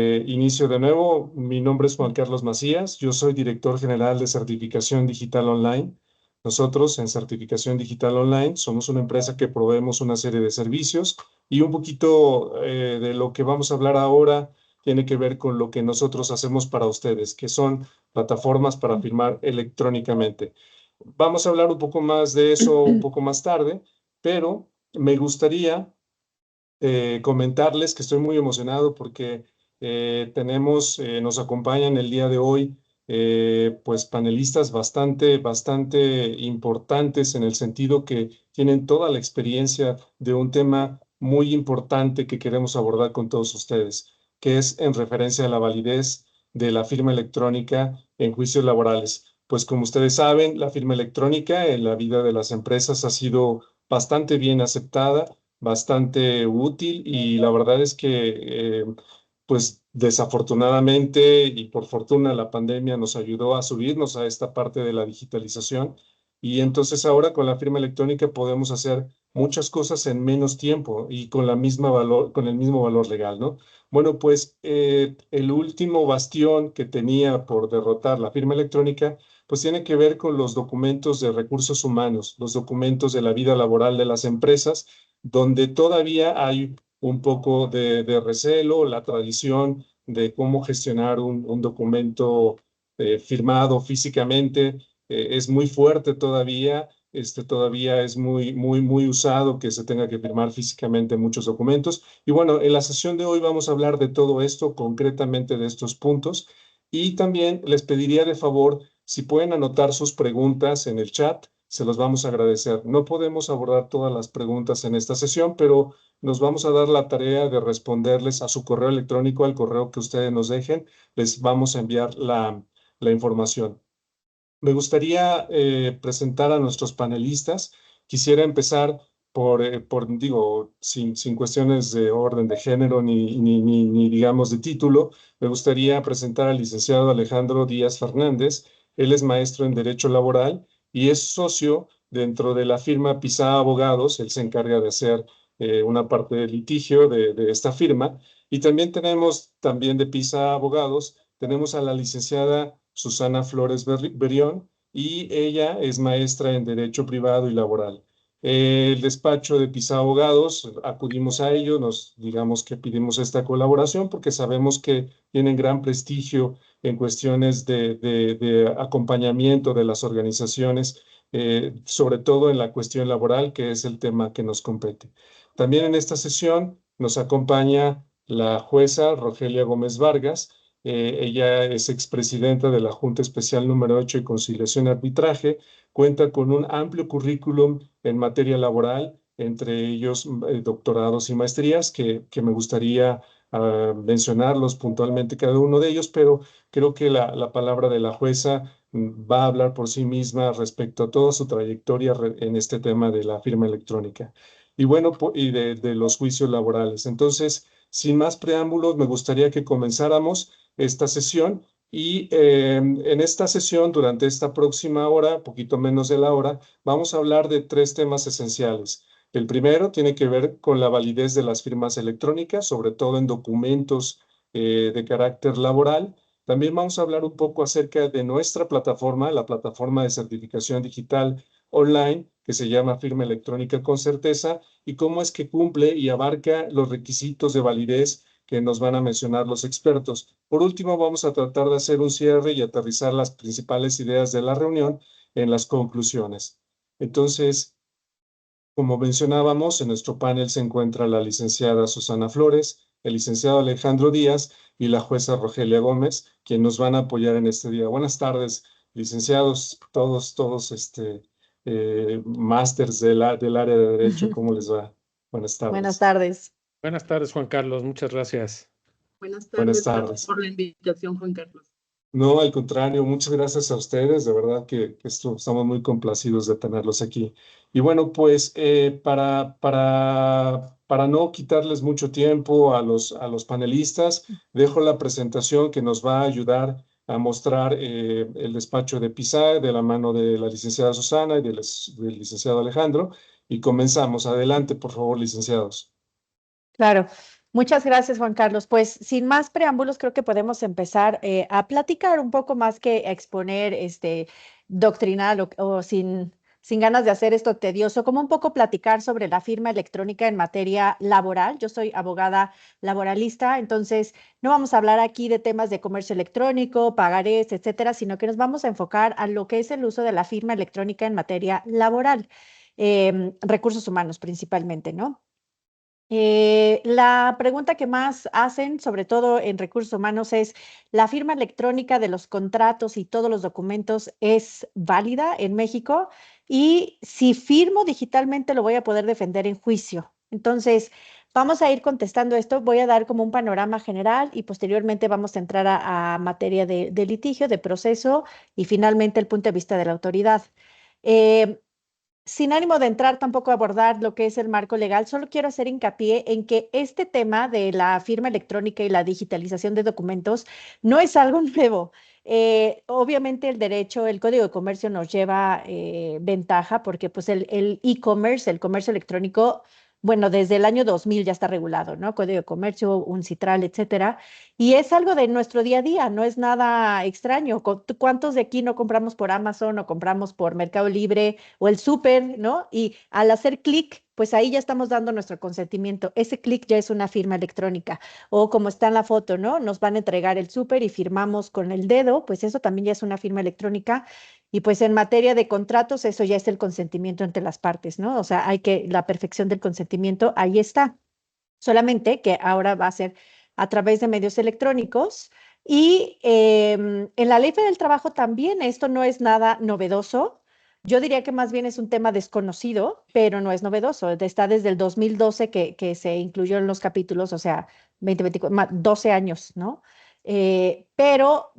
Inicio de nuevo. Mi nombre es Juan Carlos Macías. Yo soy director general de Certificación Digital Online. Nosotros en Certificación Digital Online somos una empresa que proveemos una serie de servicios y un poquito de lo que vamos a hablar ahora tiene que ver con lo que nosotros hacemos para ustedes, que son plataformas para firmar electrónicamente. Vamos a hablar un poco más de eso un poco más tarde, pero me gustaría comentarles que estoy muy emocionado porque nos acompañan el día de hoy pues panelistas bastante importantes en el sentido que tienen toda la experiencia de un tema muy importante que queremos abordar con todos ustedes, que es en referencia a la validez de la firma electrónica en juicios laborales. Pues como ustedes saben, la firma electrónica en la vida de las empresas ha sido bastante bien aceptada, bastante útil y la verdad es que pues desafortunadamente y por fortuna la pandemia nos ayudó a subirnos a esta parte de la digitalización y entonces ahora con la firma electrónica podemos hacer muchas cosas en menos tiempo y con con el mismo valor legal, ¿no? Bueno, pues el último bastión que tenía por derrotar la firma electrónica pues tiene que ver con los documentos de recursos humanos, los documentos de la vida laboral de las empresas donde todavía hay un poco de recelo, la tradición de cómo gestionar un documento firmado físicamente es muy fuerte todavía. Todavía es muy usado que se tenga que firmar físicamente muchos documentos. Y bueno, en la sesión de hoy vamos a hablar de todo esto, concretamente de estos puntos. Y también les pediría de favor, si pueden anotar sus preguntas en el chat, se los vamos a agradecer. No podemos abordar todas las preguntas en esta sesión, pero nos vamos a dar la tarea de responderles a su correo electrónico, al correo que ustedes nos dejen. Les vamos a enviar la información. Me gustaría presentar a nuestros panelistas. Quisiera empezar digo, sin cuestiones de orden de género ni, digamos, de título. Me gustaría presentar al licenciado Alejandro Díaz Fernández. Él es maestro en Derecho Laboral y es socio dentro de la firma Pisa Abogados. Él se encarga de hacer una parte del litigio de esta firma. Y también tenemos, también de Pisa Abogados, tenemos a la licenciada Susana Flores Berión, y ella es maestra en Derecho Privado y Laboral. El despacho de Pisa Abogados, acudimos a ello, digamos que pedimos esta colaboración porque sabemos que tienen gran prestigio en cuestiones de acompañamiento de las organizaciones, sobre todo en la cuestión laboral, que es el tema que nos compete. También en esta sesión nos acompaña la jueza Rogelia Gómez Vargas. Ella es expresidenta de la Junta Especial número 8 de Conciliación y Arbitraje. Cuenta con un amplio currículum en materia laboral, entre ellos doctorados y maestrías, que me gustaría mencionarlos puntualmente cada uno de ellos, pero creo que la palabra de la jueza va a hablar por sí misma respecto a toda su trayectoria en este tema de la firma electrónica. Y bueno, y de los juicios laborales. Entonces, sin más preámbulos, me gustaría que comenzáramos esta sesión y en esta sesión, durante esta próxima hora, poquito menos de la hora, vamos a hablar de tres temas esenciales. El primero tiene que ver con la validez de las firmas electrónicas, sobre todo en documentos de carácter laboral. También vamos a hablar un poco acerca de nuestra plataforma, la plataforma de certificación digital online, que se llama Firma Electrónica con Certeza, y cómo es que cumple y abarca los requisitos de validez que nos van a mencionar los expertos. Por último, vamos a tratar de hacer un cierre y aterrizar las principales ideas de la reunión en las conclusiones. Entonces, como mencionábamos, en nuestro panel se encuentra la licenciada Susana Flores, el licenciado Alejandro Díaz y la jueza Rogelia Gómez, quienes nos van a apoyar en este día. Buenas tardes, licenciados, todos másters del área de Derecho. ¿Cómo les va? Buenas Buenas tardes. tardes. Buenas tardes, Juan Carlos. Muchas gracias. Buenas Buenas tardes, tardes. gracias por la invitación, Juan Carlos. No, al contrario, muchas gracias a ustedes, de verdad que estamos muy complacidos de tenerlos aquí. Y bueno, pues para no quitarles mucho tiempo a los panelistas, dejo la presentación que nos va a ayudar a mostrar el despacho de PISA de la mano de la licenciada Susana y del licenciado Alejandro. Y comenzamos. Adelante, por favor, licenciados. Claro. Muchas gracias, Juan Carlos. Pues sin más preámbulos, creo que podemos empezar a platicar un poco más que a exponer doctrinal o sin ganas de hacer esto tedioso, como un poco platicar sobre la firma electrónica en materia laboral. Yo soy abogada laboralista, entonces no vamos a hablar aquí de temas de comercio electrónico, pagarés, etcétera, sino que nos vamos a enfocar a lo que es el uso de la firma electrónica en materia laboral, recursos humanos principalmente, ¿no? La pregunta que más hacen, sobre todo en recursos humanos, es, ¿la firma electrónica de los contratos y todos los documentos es válida en México? Y si firmo digitalmente, lo voy a poder defender en juicio. Entonces, vamos a ir contestando esto. Voy a dar como un panorama general y posteriormente vamos a entrar a materia de litigio, de proceso y finalmente el punto de vista de la autoridad. Eh, Sin ánimo de entrar tampoco a abordar lo que es el marco legal, solo quiero hacer hincapié en que este tema de la firma electrónica y la digitalización de documentos no es algo nuevo. Obviamente el derecho, el Código de Comercio nos lleva ventaja porque pues el e-commerce, el comercio electrónico, bueno, desde el año 2000 ya está regulado, ¿no? Código de Comercio, UNCITRAL, etcétera. Y es algo de nuestro día a día, no es nada extraño. ¿Cuántos de aquí no compramos por Amazon o compramos por Mercado Libre o el súper, ¿no? Y al hacer clic, pues ahí ya estamos dando nuestro consentimiento. Ese clic ya es una firma electrónica. O como está en la foto, ¿no? Nos van a entregar el súper y firmamos con el dedo, pues eso también ya es una firma electrónica. Y pues en materia de contratos, eso ya es el consentimiento entre las partes, ¿no? O sea, la perfección del consentimiento, ahí está. Solamente que ahora va a ser a través de medios electrónicos. Y en la Ley Federal del Trabajo también esto no es nada novedoso. Yo diría que más bien es un tema desconocido, pero no es novedoso. Está desde el 2012 que se incluyó en los capítulos, o sea, 2024, 12 años, ¿no? Pero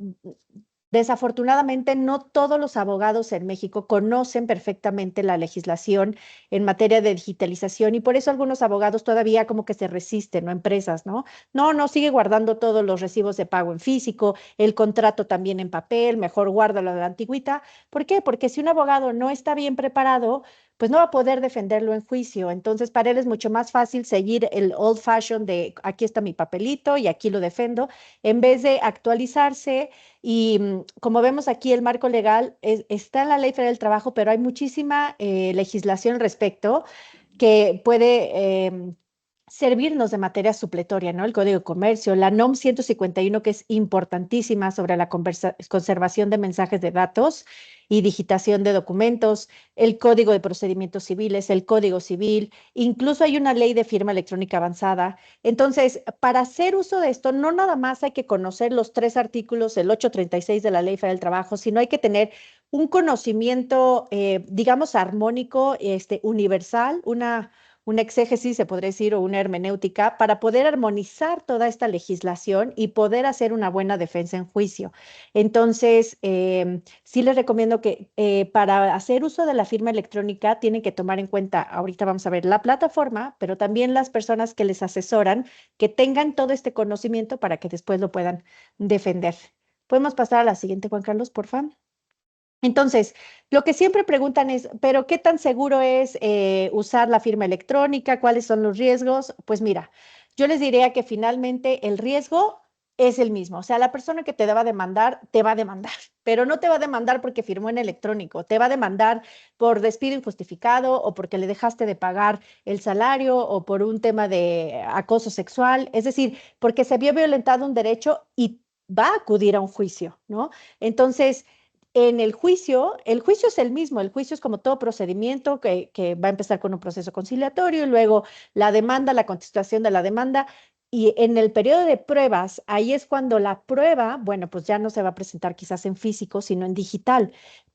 desafortunadamente, no todos los abogados en México conocen perfectamente la legislación en materia de digitalización y por eso algunos abogados todavía como que se resisten, ¿no? Empresas, ¿no? No, no, sigue guardando todos los recibos de pago en físico, el contrato también en papel, mejor guárdalo a la antigüita. ¿Por qué? Porque si un abogado no está bien preparado, pues no va a poder defenderlo en juicio. Entonces, para él es mucho más fácil seguir el old fashion de aquí está mi papelito y aquí lo defendo, en vez de actualizarse y como vemos aquí, el marco legal está en la Ley Federal del Trabajo, pero hay muchísima legislación al respecto que puede servirnos de materia supletoria, ¿no? El Código de Comercio, la NOM 151, que es importantísima sobre la conservación de mensajes de datos y digitación de documentos, el Código de Procedimientos Civiles, el Código Civil, incluso hay una ley de firma electrónica avanzada. Entonces, para hacer uso de esto, no nada más hay que conocer los 3 artículos, el 836 de la Ley Federal del Trabajo, sino hay que tener un conocimiento, digamos, armónico, universal, una exégesis, se podría decir, o una hermenéutica, para poder armonizar toda esta legislación y poder hacer una buena defensa en juicio. Entonces, sí les recomiendo que para hacer uso de la firma electrónica tienen que tomar en cuenta, ahorita vamos a ver la plataforma, pero también las personas que les asesoran, que tengan todo este conocimiento para que después lo puedan defender. Podemos pasar a la siguiente, Juan Carlos, por favor. Entonces, lo que siempre preguntan es, ¿pero qué tan seguro es usar la firma electrónica? ¿Cuáles son los riesgos? Pues mira, yo les diría que finalmente el riesgo es el mismo. O sea, la persona que te va a demandar, pero no te va a demandar porque firmó en electrónico, te va a demandar por despido injustificado o porque le dejaste de pagar el salario o por un tema de acoso sexual, es decir, porque se vio violentado un derecho y va a acudir a un juicio, ¿no? Entonces, en el juicio es el mismo, el juicio es como todo procedimiento que va a empezar con un proceso conciliatorio y luego la demanda, la contestación de la demanda. Y en el periodo de pruebas, ahí es cuando la prueba, bueno, pues ya no se va a presentar quizás en físico, sino en digital,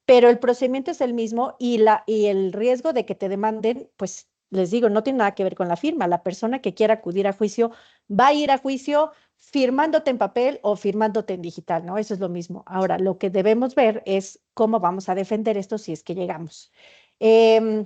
pero el procedimiento es el mismo y el riesgo de que te demanden, pues les digo, no tiene nada que ver con la firma. La persona que quiera acudir a juicio va a ir a juicio firmándote en papel o firmándote en digital, ¿no? Eso es lo mismo. Ahora, lo que debemos ver es cómo vamos a defender esto si es que llegamos. Eh,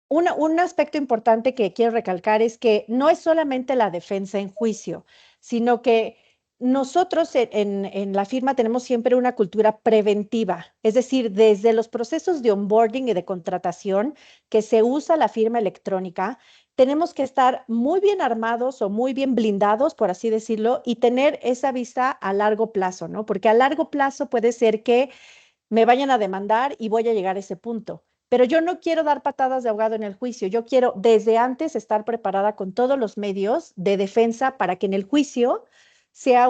un aspecto importante que quiero recalcar es que no es solamente la defensa en juicio, sino que nosotros en la firma tenemos siempre una cultura preventiva, es decir, desde los procesos de onboarding y de contratación que se usa la firma electrónica, tenemos que estar muy bien armados o muy bien blindados, por así decirlo, y tener esa vista a largo plazo, ¿no? Porque a largo plazo puede ser que me vayan a demandar y voy a llegar a ese punto. Pero yo no quiero dar patadas de ahogado en el juicio. Yo quiero desde antes estar preparada con todos los medios de defensa para que en el juicio sea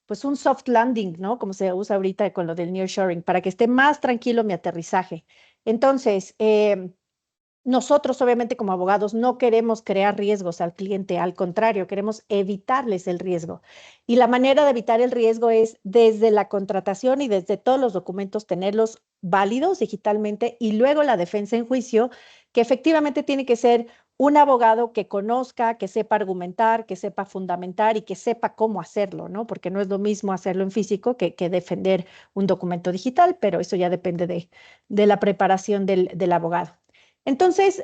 pues un soft landing, ¿no? Como se usa ahorita con lo del nearshoring, para que esté más tranquilo mi aterrizaje. Entonces, nosotros, obviamente, como abogados, no queremos crear riesgos al cliente, al contrario, queremos evitarles el riesgo. Y la manera de evitar el riesgo es desde la contratación y desde todos los documentos tenerlos válidos digitalmente y luego la defensa en juicio, que efectivamente tiene que ser un abogado que conozca, que sepa argumentar, que sepa fundamentar y que sepa cómo hacerlo, ¿no? Porque no es lo mismo hacerlo en físico que defender un documento digital, pero eso ya depende de la preparación del abogado. Entonces,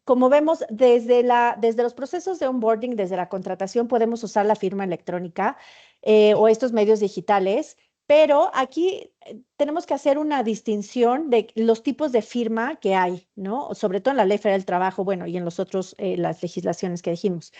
como vemos, desde los procesos de onboarding, desde la contratación, podemos usar la firma electrónica o estos medios digitales, pero aquí tenemos que hacer una distinción de los tipos de firma que hay, ¿no? Sobre todo en la Ley Federal del Trabajo, bueno, y en los otros, las legislaciones que dijimos.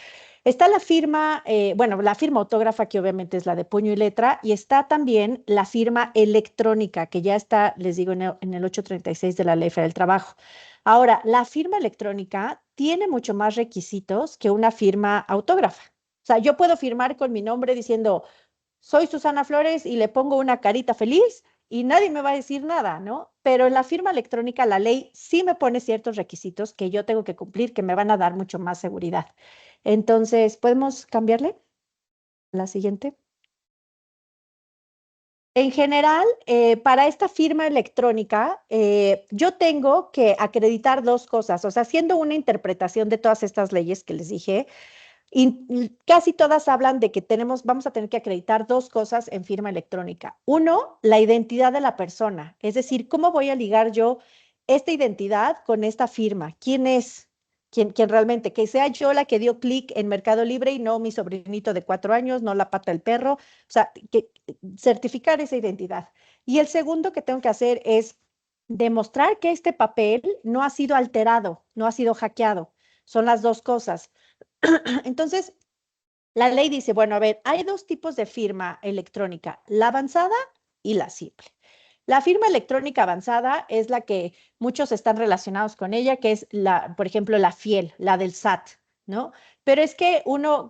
Está la firma, bueno, la firma autógrafa, que obviamente es la de puño y letra, y está también la firma electrónica, que ya está, les digo, en el 836 de la Ley Federal del Trabajo. Ahora, la firma electrónica tiene mucho más requisitos que una firma autógrafa. O sea, yo puedo firmar con mi nombre diciendo, soy Susana Flores y le pongo una carita feliz y nadie me va a decir nada, ¿no? Pero en la firma electrónica la ley sí me pone ciertos requisitos que yo tengo que cumplir, que me van a dar mucho más seguridad. Entonces, ¿podemos cambiarle? La siguiente. En general, para esta firma electrónica, yo tengo que acreditar dos cosas, o sea, haciendo una interpretación de todas estas leyes que les dije, y casi todas hablan de que vamos a tener que acreditar dos cosas en firma electrónica. Uno, la identidad de la persona, es decir, ¿cómo voy a ligar yo esta identidad con esta firma? ¿Quién es? ¿Quién realmente? Que sea yo la que dio clic en Mercado Libre y no mi sobrinito de 4 años, no la pata del perro. O sea, certificar esa identidad. Y el segundo que tengo que hacer es demostrar que este papel no ha sido alterado, no ha sido hackeado. Son las dos cosas. Entonces, la ley dice, bueno, a ver, hay dos tipos de firma electrónica, la avanzada y la simple. La firma electrónica avanzada es la que muchos están relacionados con ella, que es por ejemplo, la FIEL, la del SAT, ¿no? Pero es que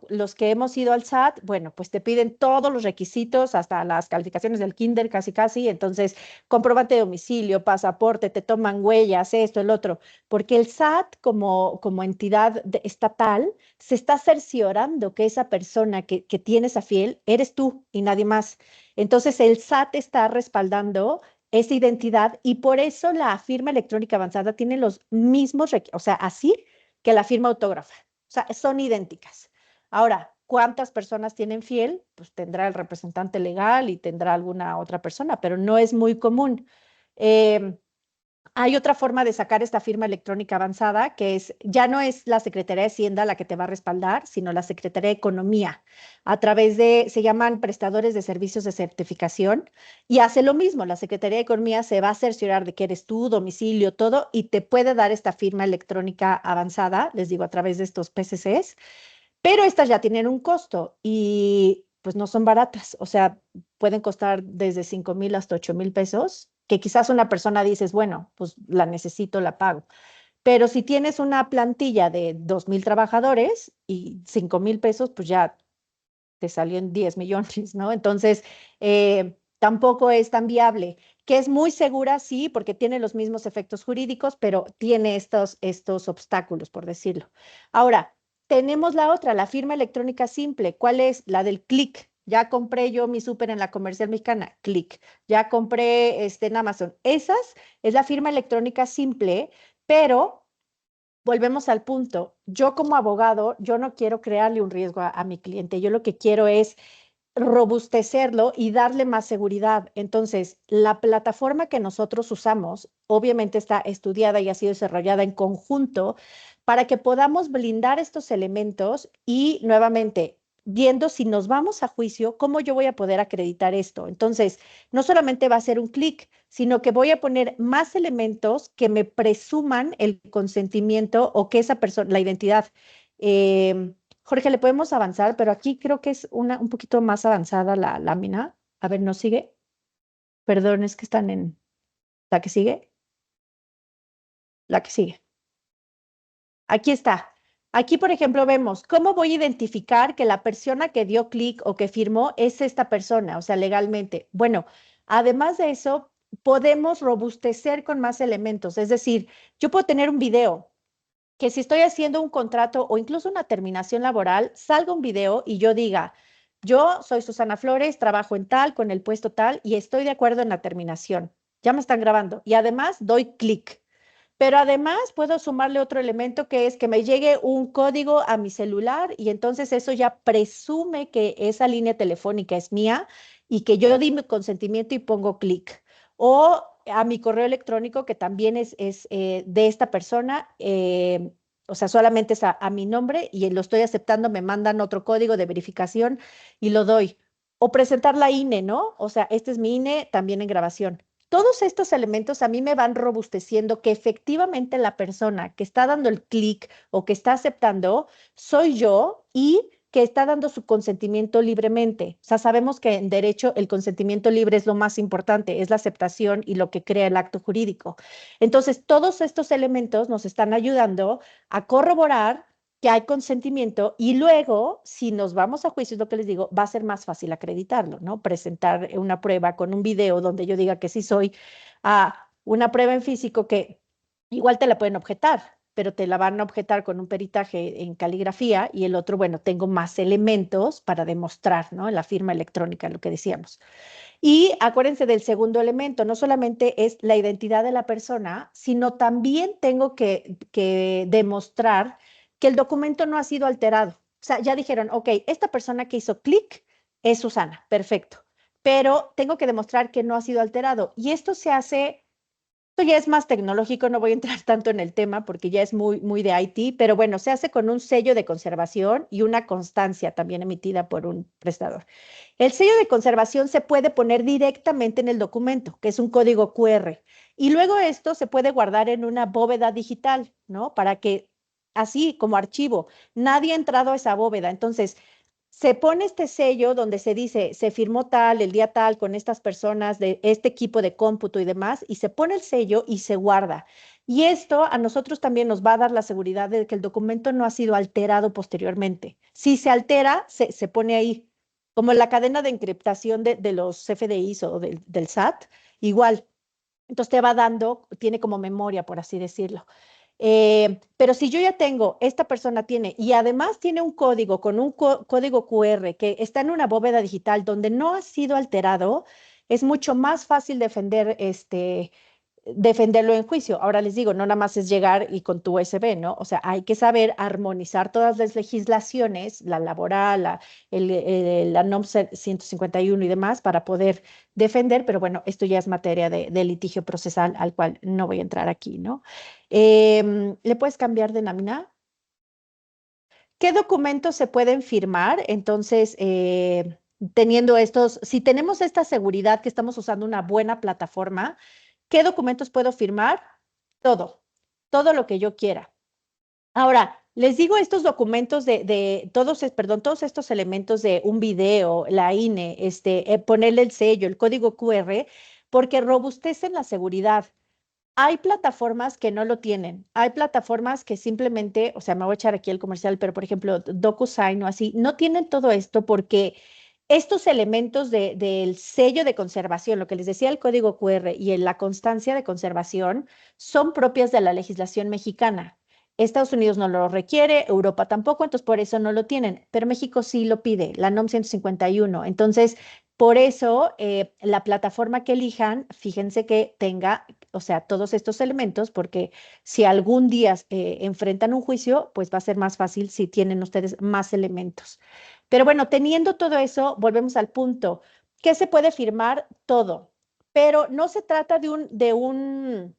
los que hemos ido al SAT, bueno, pues te piden todos los requisitos, hasta las calificaciones del kinder, casi, casi. Entonces, comprobante de domicilio, pasaporte, te toman huellas, esto, el otro. Porque el SAT, como entidad estatal, se está cerciorando que esa persona que tiene esa FIEL eres tú y nadie más. Entonces, el SAT está respaldando esa identidad y por eso la firma electrónica avanzada tiene los mismos, o sea, así que la firma autógrafa. O sea, son idénticas. Ahora, ¿cuántas personas tienen fiel? Pues tendrá el representante legal y tendrá alguna otra persona, pero no es muy común. Hay otra forma de sacar esta firma electrónica avanzada, que ya no es la Secretaría de Hacienda la que te va a respaldar, sino la Secretaría de Economía, a través se llaman prestadores de servicios de certificación, y hace lo mismo. La Secretaría de Economía se va a cerciorar de que eres tú, domicilio, todo, y te puede dar esta firma electrónica avanzada, les digo, a través de estos PCCs, pero estas ya tienen un costo y pues no son baratas, o sea, pueden costar desde 5,000 hasta 8,000 pesos, que quizás una persona dices, bueno, pues la necesito, la pago. Pero si tienes una plantilla de 2,000 trabajadores y 5,000 pesos, pues ya te salió en 10 millones, ¿no? Entonces, tampoco es tan viable, que es muy segura, sí, porque tiene los mismos efectos jurídicos, pero tiene estos obstáculos, por decirlo. Ahora, tenemos la otra, la firma electrónica simple. ¿Cuál es? La del clic. Ya compré yo mi súper en la Comercial Mexicana, clic. Ya compré en Amazon. Esas es la firma electrónica simple, pero volvemos al punto. Yo como abogado, yo no quiero crearle un riesgo a mi cliente. Yo lo que quiero es robustecerlo y darle más seguridad. Entonces, la plataforma que nosotros usamos, obviamente está estudiada y ha sido desarrollada en conjunto para que podamos blindar estos elementos y nuevamente viendo si nos vamos a juicio, cómo yo voy a poder acreditar esto. Entonces, no solamente va a ser un clic, sino que voy a poner más elementos que me presuman el consentimiento o que esa persona, la identidad. Jorge, le podemos avanzar, pero aquí creo que es un poquito más avanzada la lámina. A ver, ¿nos sigue? Perdón, es que están en la que sigue. La que sigue. Aquí está. Aquí, por ejemplo, vemos cómo voy a identificar que la persona que dio clic o que firmó es esta persona, o sea, legalmente. Bueno, además de eso, podemos robustecer con más elementos. Es decir, yo puedo tener un video que si estoy haciendo un contrato o incluso una terminación laboral, salga un video y yo diga, yo soy Susana Flores, trabajo en tal, con el puesto tal y estoy de acuerdo en la terminación. Ya me están grabando y además doy clic. Pero además puedo sumarle otro elemento que es que me llegue un código a mi celular y entonces eso ya presume que esa línea telefónica es mía y que yo di mi consentimiento y pongo clic. O a mi correo electrónico que también es de esta persona, o sea, solamente es a mi nombre y lo estoy aceptando, me mandan otro código de verificación y lo doy. O presentar la INE, ¿no? O sea, este es mi INE también en grabación. Todos estos elementos a mí me van robusteciendo que efectivamente la persona que está dando el clic o que está aceptando soy yo y que está dando su consentimiento libremente. O sea, sabemos que en derecho el consentimiento libre es lo más importante, es la aceptación y lo que crea el acto jurídico. Entonces, todos estos elementos nos están ayudando a corroborar que hay consentimiento y luego, si nos vamos a juicio, es lo que les digo, va a ser más fácil acreditarlo, ¿no? Presentar una prueba con un video donde yo diga que sí soy, a una prueba en físico que igual te la pueden objetar, pero te la van a objetar con un peritaje en caligrafía y el otro, bueno, tengo más elementos para demostrar, ¿no? En la firma electrónica, lo que decíamos. Y acuérdense del segundo elemento, no solamente es la identidad de la persona, sino también tengo que demostrar que el documento no ha sido alterado. O sea, ya dijeron, ok, esta persona que hizo clic es Susana, perfecto, pero tengo que demostrar que no ha sido alterado. Y esto se hace, esto ya es más tecnológico, no voy a entrar tanto en el tema porque ya es muy de IT, pero bueno, se hace con un sello de conservación y una constancia también emitida por un prestador. El sello de conservación se puede poner directamente en el documento, que es un código QR, y luego esto se puede guardar en una bóveda digital, ¿no? Para que, así como archivo, nadie ha entrado a esa bóveda. Entonces, se pone este sello donde se dice, se firmó tal, el día tal, con estas personas de este equipo de cómputo y demás, y se pone el sello y se guarda. Y esto a nosotros también nos va a dar la seguridad de que el documento no ha sido alterado posteriormente. Si se altera, se pone ahí. Como la cadena de encriptación de los CFDIs o del SAT, igual. Entonces te va dando, tiene como memoria, por así decirlo. Pero si yo ya tengo, esta persona tiene, y además tiene un código con un código QR que está en una bóveda digital donde no ha sido alterado, es mucho más fácil defenderlo en juicio. Ahora les digo, no nada más es llegar y con tu USB, ¿no? O sea, hay que saber armonizar todas las legislaciones, la laboral, la NOM 151 y demás, para poder defender, pero bueno, esto ya es materia de litigio procesal al cual no voy a entrar aquí, ¿no? ¿Le puedes cambiar de lámina? ¿Qué documentos se pueden firmar? Entonces, teniendo estos, si tenemos esta seguridad que estamos usando una buena plataforma, ¿qué documentos puedo firmar? Todo, todo lo que yo quiera. Ahora, les digo estos documentos perdón, todos estos elementos de un video, la INE, ponerle el sello, el código QR, porque robustecen la seguridad. Hay plataformas que no lo tienen. Hay plataformas que simplemente, o sea, me voy a echar aquí el comercial, pero por ejemplo, DocuSign o así, no tienen todo esto porque estos elementos del sello de conservación, lo que les decía el código QR y en la constancia de conservación, son propias de la legislación mexicana. Estados Unidos no lo requiere, Europa tampoco, entonces por eso no lo tienen, pero México sí lo pide, la NOM 151. Entonces, por eso la plataforma que elijan, fíjense que tenga, o sea, todos estos elementos, porque si algún día enfrentan un juicio, pues va a ser más fácil si tienen ustedes más elementos. Pero bueno, teniendo todo eso, volvemos al punto. ¿Qué se puede firmar? Todo. Pero no se trata de un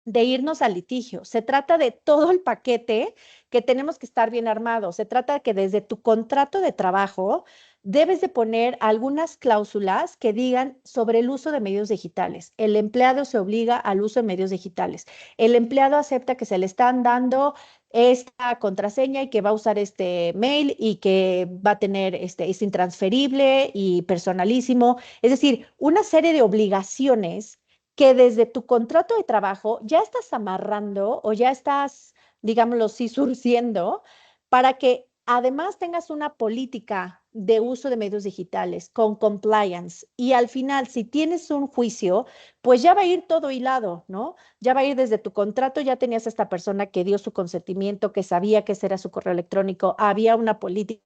de irnos al litigio. Se trata de todo el paquete que tenemos que estar bien armados. Se trata de que desde tu contrato de trabajo debes de poner algunas cláusulas que digan sobre el uso de medios digitales. El empleado se obliga al uso de medios digitales. El empleado acepta que se le están dando esta contraseña y que va a usar este mail y que va a tener es intransferible y personalísimo. Es decir, una serie de obligaciones que desde tu contrato de trabajo ya estás amarrando o ya estás, digámoslo así, surciendo para que además tengas una política de uso de medios digitales con compliance y al final, si tienes un juicio, pues ya va a ir todo hilado, ¿no? Ya va a ir desde tu contrato, ya tenías a esta persona que dio su consentimiento, que sabía que ese era su correo electrónico, había una política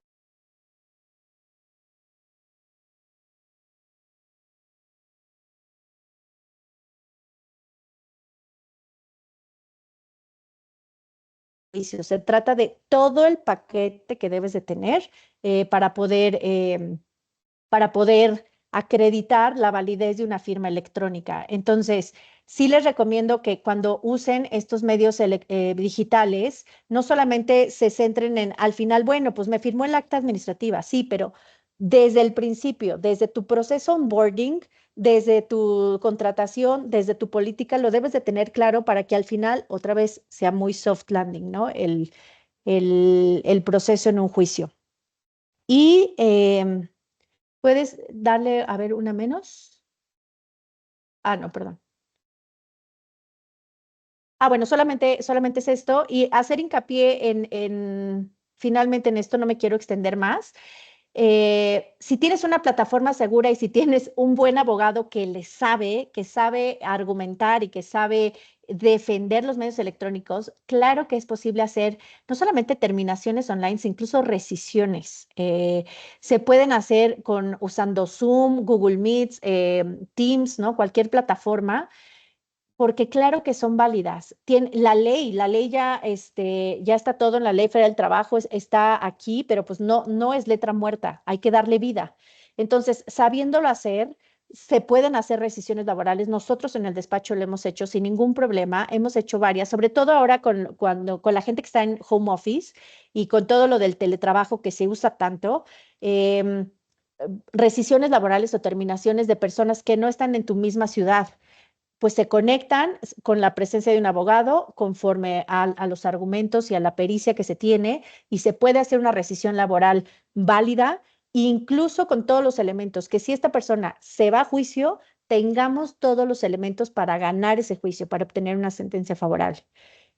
juicio. Se trata de todo el paquete que debes de tener para poder acreditar la validez de una firma electrónica. Entonces, sí les recomiendo que cuando usen estos medios digitales, no solamente se centren en, al final, bueno, pues me firmó el acta administrativa, sí, pero desde el principio, desde tu proceso onboarding, desde tu contratación, desde tu política, lo debes de tener claro para que al final otra vez sea muy soft landing, ¿no? El proceso en un juicio. Y puedes darle, a ver, una menos. Ah, no, perdón. Bueno, solamente es esto y hacer hincapié finalmente en esto, no me quiero extender más. Si tienes una plataforma segura y si tienes un buen abogado que sabe argumentar y que sabe defender los medios electrónicos, claro que es posible hacer no solamente terminaciones online, sino incluso rescisiones. Se pueden hacer usando Zoom, Google Meets, Teams, ¿no? Cualquier plataforma porque claro que son válidas. La ley ya, ya está todo en la Ley Federal del Trabajo, está aquí, pero pues no es letra muerta, hay que darle vida. Entonces, sabiéndolo hacer, se pueden hacer rescisiones laborales. Nosotros en el despacho lo hemos hecho sin ningún problema, hemos hecho varias, sobre todo ahora con la gente que está en home office y con todo lo del teletrabajo que se usa tanto. em, Rescisiones laborales o terminaciones de personas que no están en tu misma ciudad pues se conectan con la presencia de un abogado conforme a los argumentos y a la pericia que se tiene y se puede hacer una rescisión laboral válida, incluso con todos los elementos, que si esta persona se va a juicio, tengamos todos los elementos para ganar ese juicio, para obtener una sentencia favorable.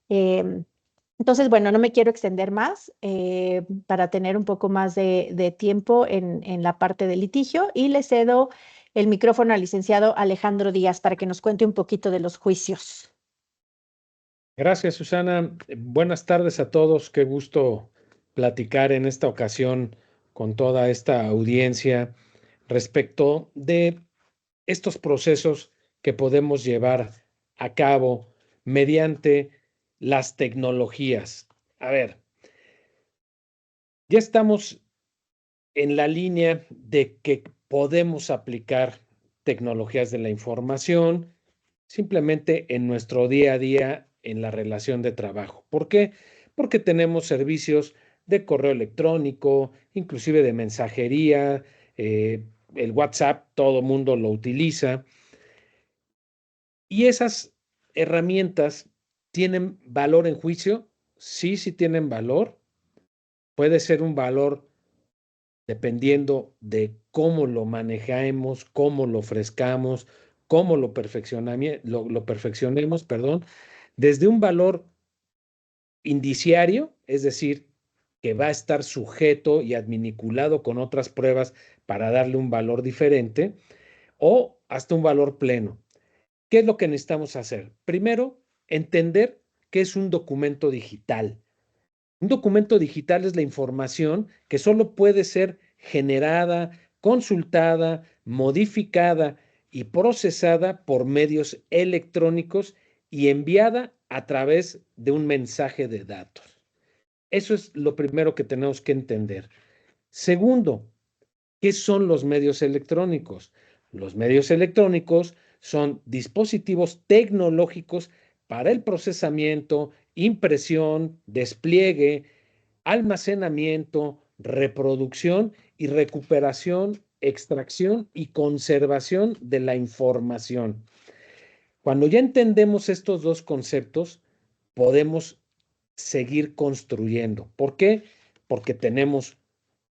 Eh, entonces, bueno, no me quiero extender más para tener un poco más de tiempo en la parte del litigio y le cedo el micrófono al licenciado Alejandro Díaz para que nos cuente un poquito de los juicios. Gracias, Susana. Buenas tardes a todos. Qué gusto platicar en esta ocasión con toda esta audiencia respecto de estos procesos que podemos llevar a cabo mediante las tecnologías. A ver, ya estamos en la línea de que podemos aplicar tecnologías de la información simplemente en nuestro día a día en la relación de trabajo. ¿Por qué? Porque tenemos servicios de correo electrónico, inclusive de mensajería, el WhatsApp, todo mundo lo utiliza. Y esas herramientas tienen valor en juicio. Sí, sí tienen valor. Puede ser un valor dependiendo de cómo lo manejemos, cómo lo ofrezcamos, cómo lo perfeccionemos, perdón, desde un valor indiciario, es decir, que va a estar sujeto y adminiculado con otras pruebas para darle un valor diferente, o hasta un valor pleno. ¿Qué es lo que necesitamos hacer? Primero, entender qué es un documento digital. Un documento digital es la información que solo puede ser generada, consultada, modificada y procesada por medios electrónicos y enviada a través de un mensaje de datos. Eso es lo primero que tenemos que entender. Segundo, ¿qué son los medios electrónicos? Los medios electrónicos son dispositivos tecnológicos para el procesamiento, impresión, despliegue, almacenamiento, reproducción y recuperación, extracción y conservación de la información. Cuando ya entendemos estos dos conceptos, podemos seguir construyendo. ¿Por qué? Porque tenemos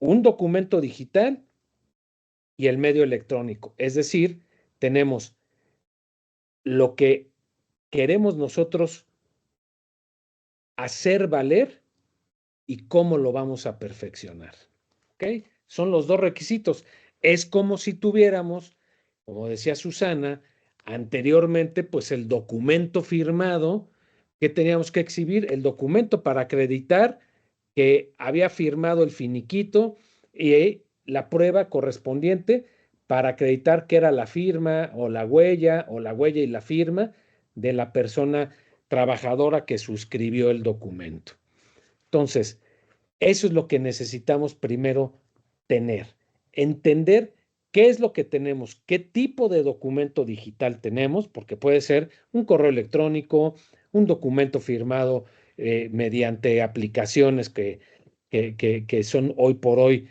un documento digital y el medio electrónico. Es decir, tenemos lo que queremos nosotros hacer valer y cómo lo vamos a perfeccionar. ¿Ok? Son los dos requisitos. Es como si tuviéramos, como decía Susana, anteriormente, pues el documento firmado que teníamos que exhibir, el documento para acreditar que había firmado el finiquito y la prueba correspondiente para acreditar que era la firma o la huella y la firma de la persona trabajadora que suscribió el documento. Entonces, eso es lo que necesitamos primero tener, entender qué es lo que tenemos, qué tipo de documento digital tenemos, porque puede ser un correo electrónico, un documento firmado mediante aplicaciones que son hoy por hoy,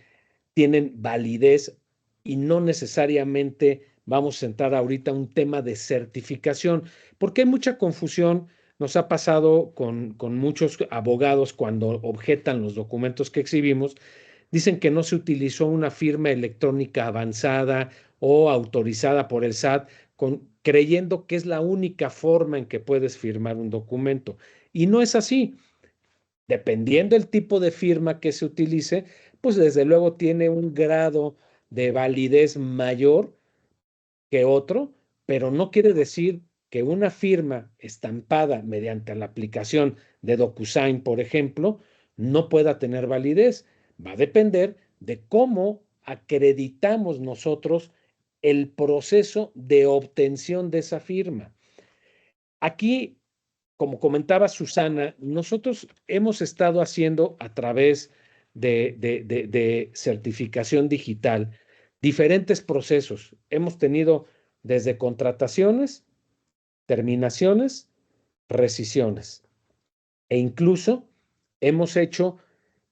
tienen validez y no necesariamente vamos a entrar ahorita a un tema de certificación, porque hay mucha confusión. Nos ha pasado con muchos abogados cuando objetan los documentos que exhibimos, dicen que no se utilizó una firma electrónica avanzada o autorizada por el SAT, creyendo que es la única forma en que puedes firmar un documento. Y no es así. Dependiendo del tipo de firma que se utilice, pues desde luego tiene un grado de validez mayor que otro, pero no quiere decir que una firma estampada mediante la aplicación de DocuSign, por ejemplo, no pueda tener validez. Va a depender de cómo acreditamos nosotros el proceso de obtención de esa firma. Aquí, como comentaba Susana, nosotros hemos estado haciendo a través de certificación digital diferentes procesos. Hemos tenido desde contrataciones, terminaciones, rescisiones e incluso hemos hecho,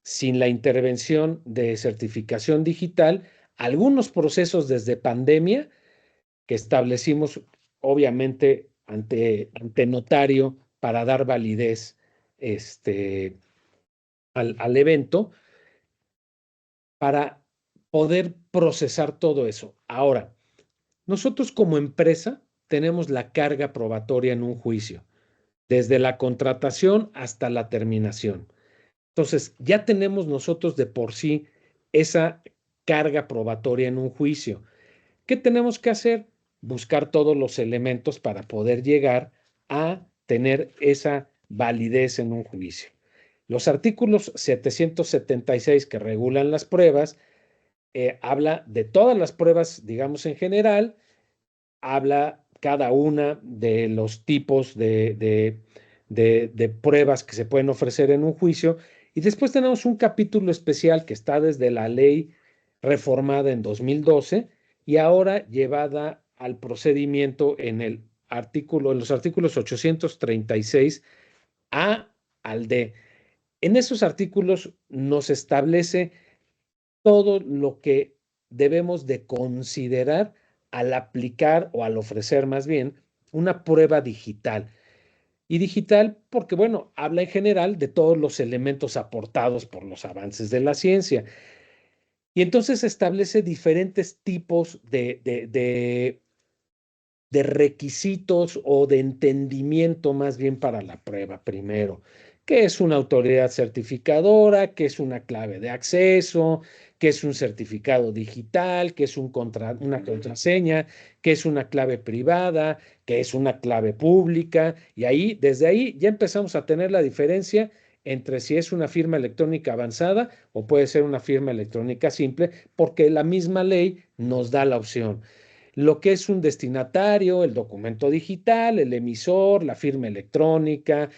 sin la intervención de certificación digital, algunos procesos desde pandemia que establecimos obviamente ante notario para dar validez al evento, para poder procesar todo eso. Ahora, nosotros como empresa tenemos la carga probatoria en un juicio, desde la contratación hasta la terminación. Entonces, ya tenemos nosotros de por sí esa carga probatoria en un juicio. ¿Qué tenemos que hacer? Buscar todos los elementos para poder llegar a tener esa validez en un juicio. Los artículos 776 que regulan las pruebas habla de todas las pruebas, digamos en general, habla cada una de los tipos de pruebas que se pueden ofrecer en un juicio y después tenemos un capítulo especial que está desde la ley reformada en 2012 y ahora llevada al procedimiento en los artículos 836 A al D. En esos artículos nos establece todo lo que debemos de considerar al aplicar o al ofrecer más bien una prueba digital. Y digital porque, bueno, habla en general de todos los elementos aportados por los avances de la ciencia. Y entonces establece diferentes tipos de requisitos o de entendimiento más bien para la prueba primero. ¿Qué es una autoridad certificadora? ¿Qué es una clave de acceso? ¿Qué es un certificado digital? ¿Qué es una contraseña? ¿Qué es una clave privada? ¿Qué es una clave pública? Y ahí, desde ahí ya empezamos a tener la diferencia entre si es una firma electrónica avanzada o puede ser una firma electrónica simple, porque la misma ley nos da la opción. Lo que es un destinatario, el documento digital, el emisor, la firma electrónica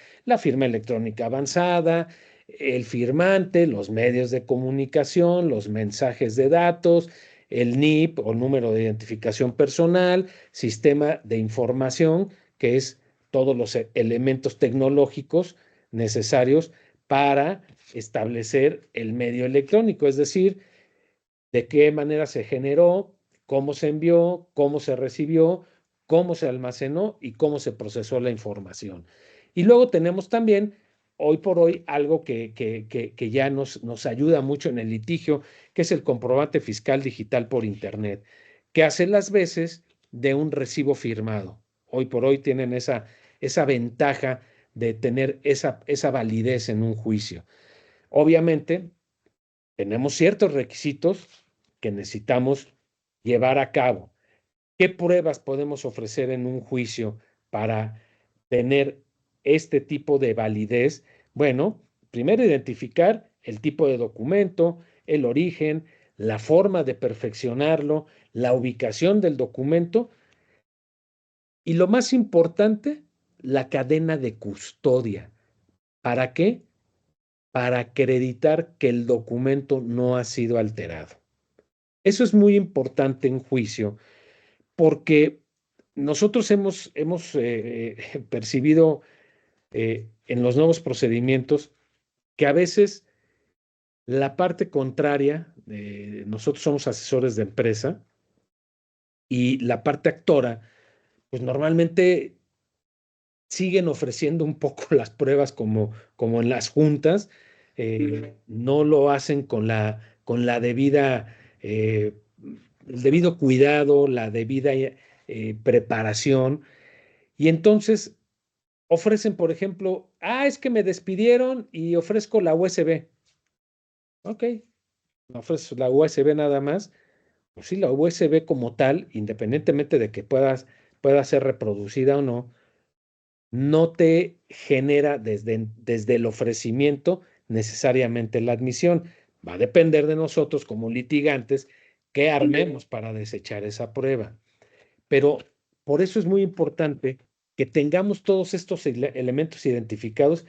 avanzada, el firmante, los medios de comunicación, los mensajes de datos, el NIP o número de identificación personal, sistema de información, que es todos los elementos tecnológicos necesarios para establecer el medio electrónico, es decir, de qué manera se generó, cómo se envió, cómo se recibió, cómo se almacenó y cómo se procesó la información. Y luego tenemos también, hoy por hoy, algo que ya nos ayuda mucho en el litigio, que es el comprobante fiscal digital por Internet, que hace las veces de un recibo firmado. Hoy por hoy tienen esa ventaja de tener esa validez en un juicio. Obviamente, tenemos ciertos requisitos que necesitamos llevar a cabo. ¿Qué pruebas podemos ofrecer en un juicio para tener este tipo de validez? Bueno, primero identificar el tipo de documento, el origen, la forma de perfeccionarlo, la ubicación del documento y lo más importante, la cadena de custodia. ¿Para qué? Para acreditar que el documento no ha sido alterado. Eso es muy importante en juicio porque nosotros hemos percibido en los nuevos procedimientos que a veces la parte contraria, nosotros somos asesores de empresa y la parte actora, pues normalmente siguen ofreciendo un poco las pruebas como en las juntas, no lo hacen con la debida, el debido cuidado, la debida preparación, y entonces ofrecen, por ejemplo, es que me despidieron y ofrezco la USB. Ok, ofrezco la USB nada más. Pues sí, la USB como tal, independientemente de que pueda ser reproducida o no, no te genera desde el ofrecimiento necesariamente la admisión. Va a depender de nosotros como litigantes qué armemos para desechar esa prueba. Pero por eso es muy importante que tengamos todos estos elementos identificados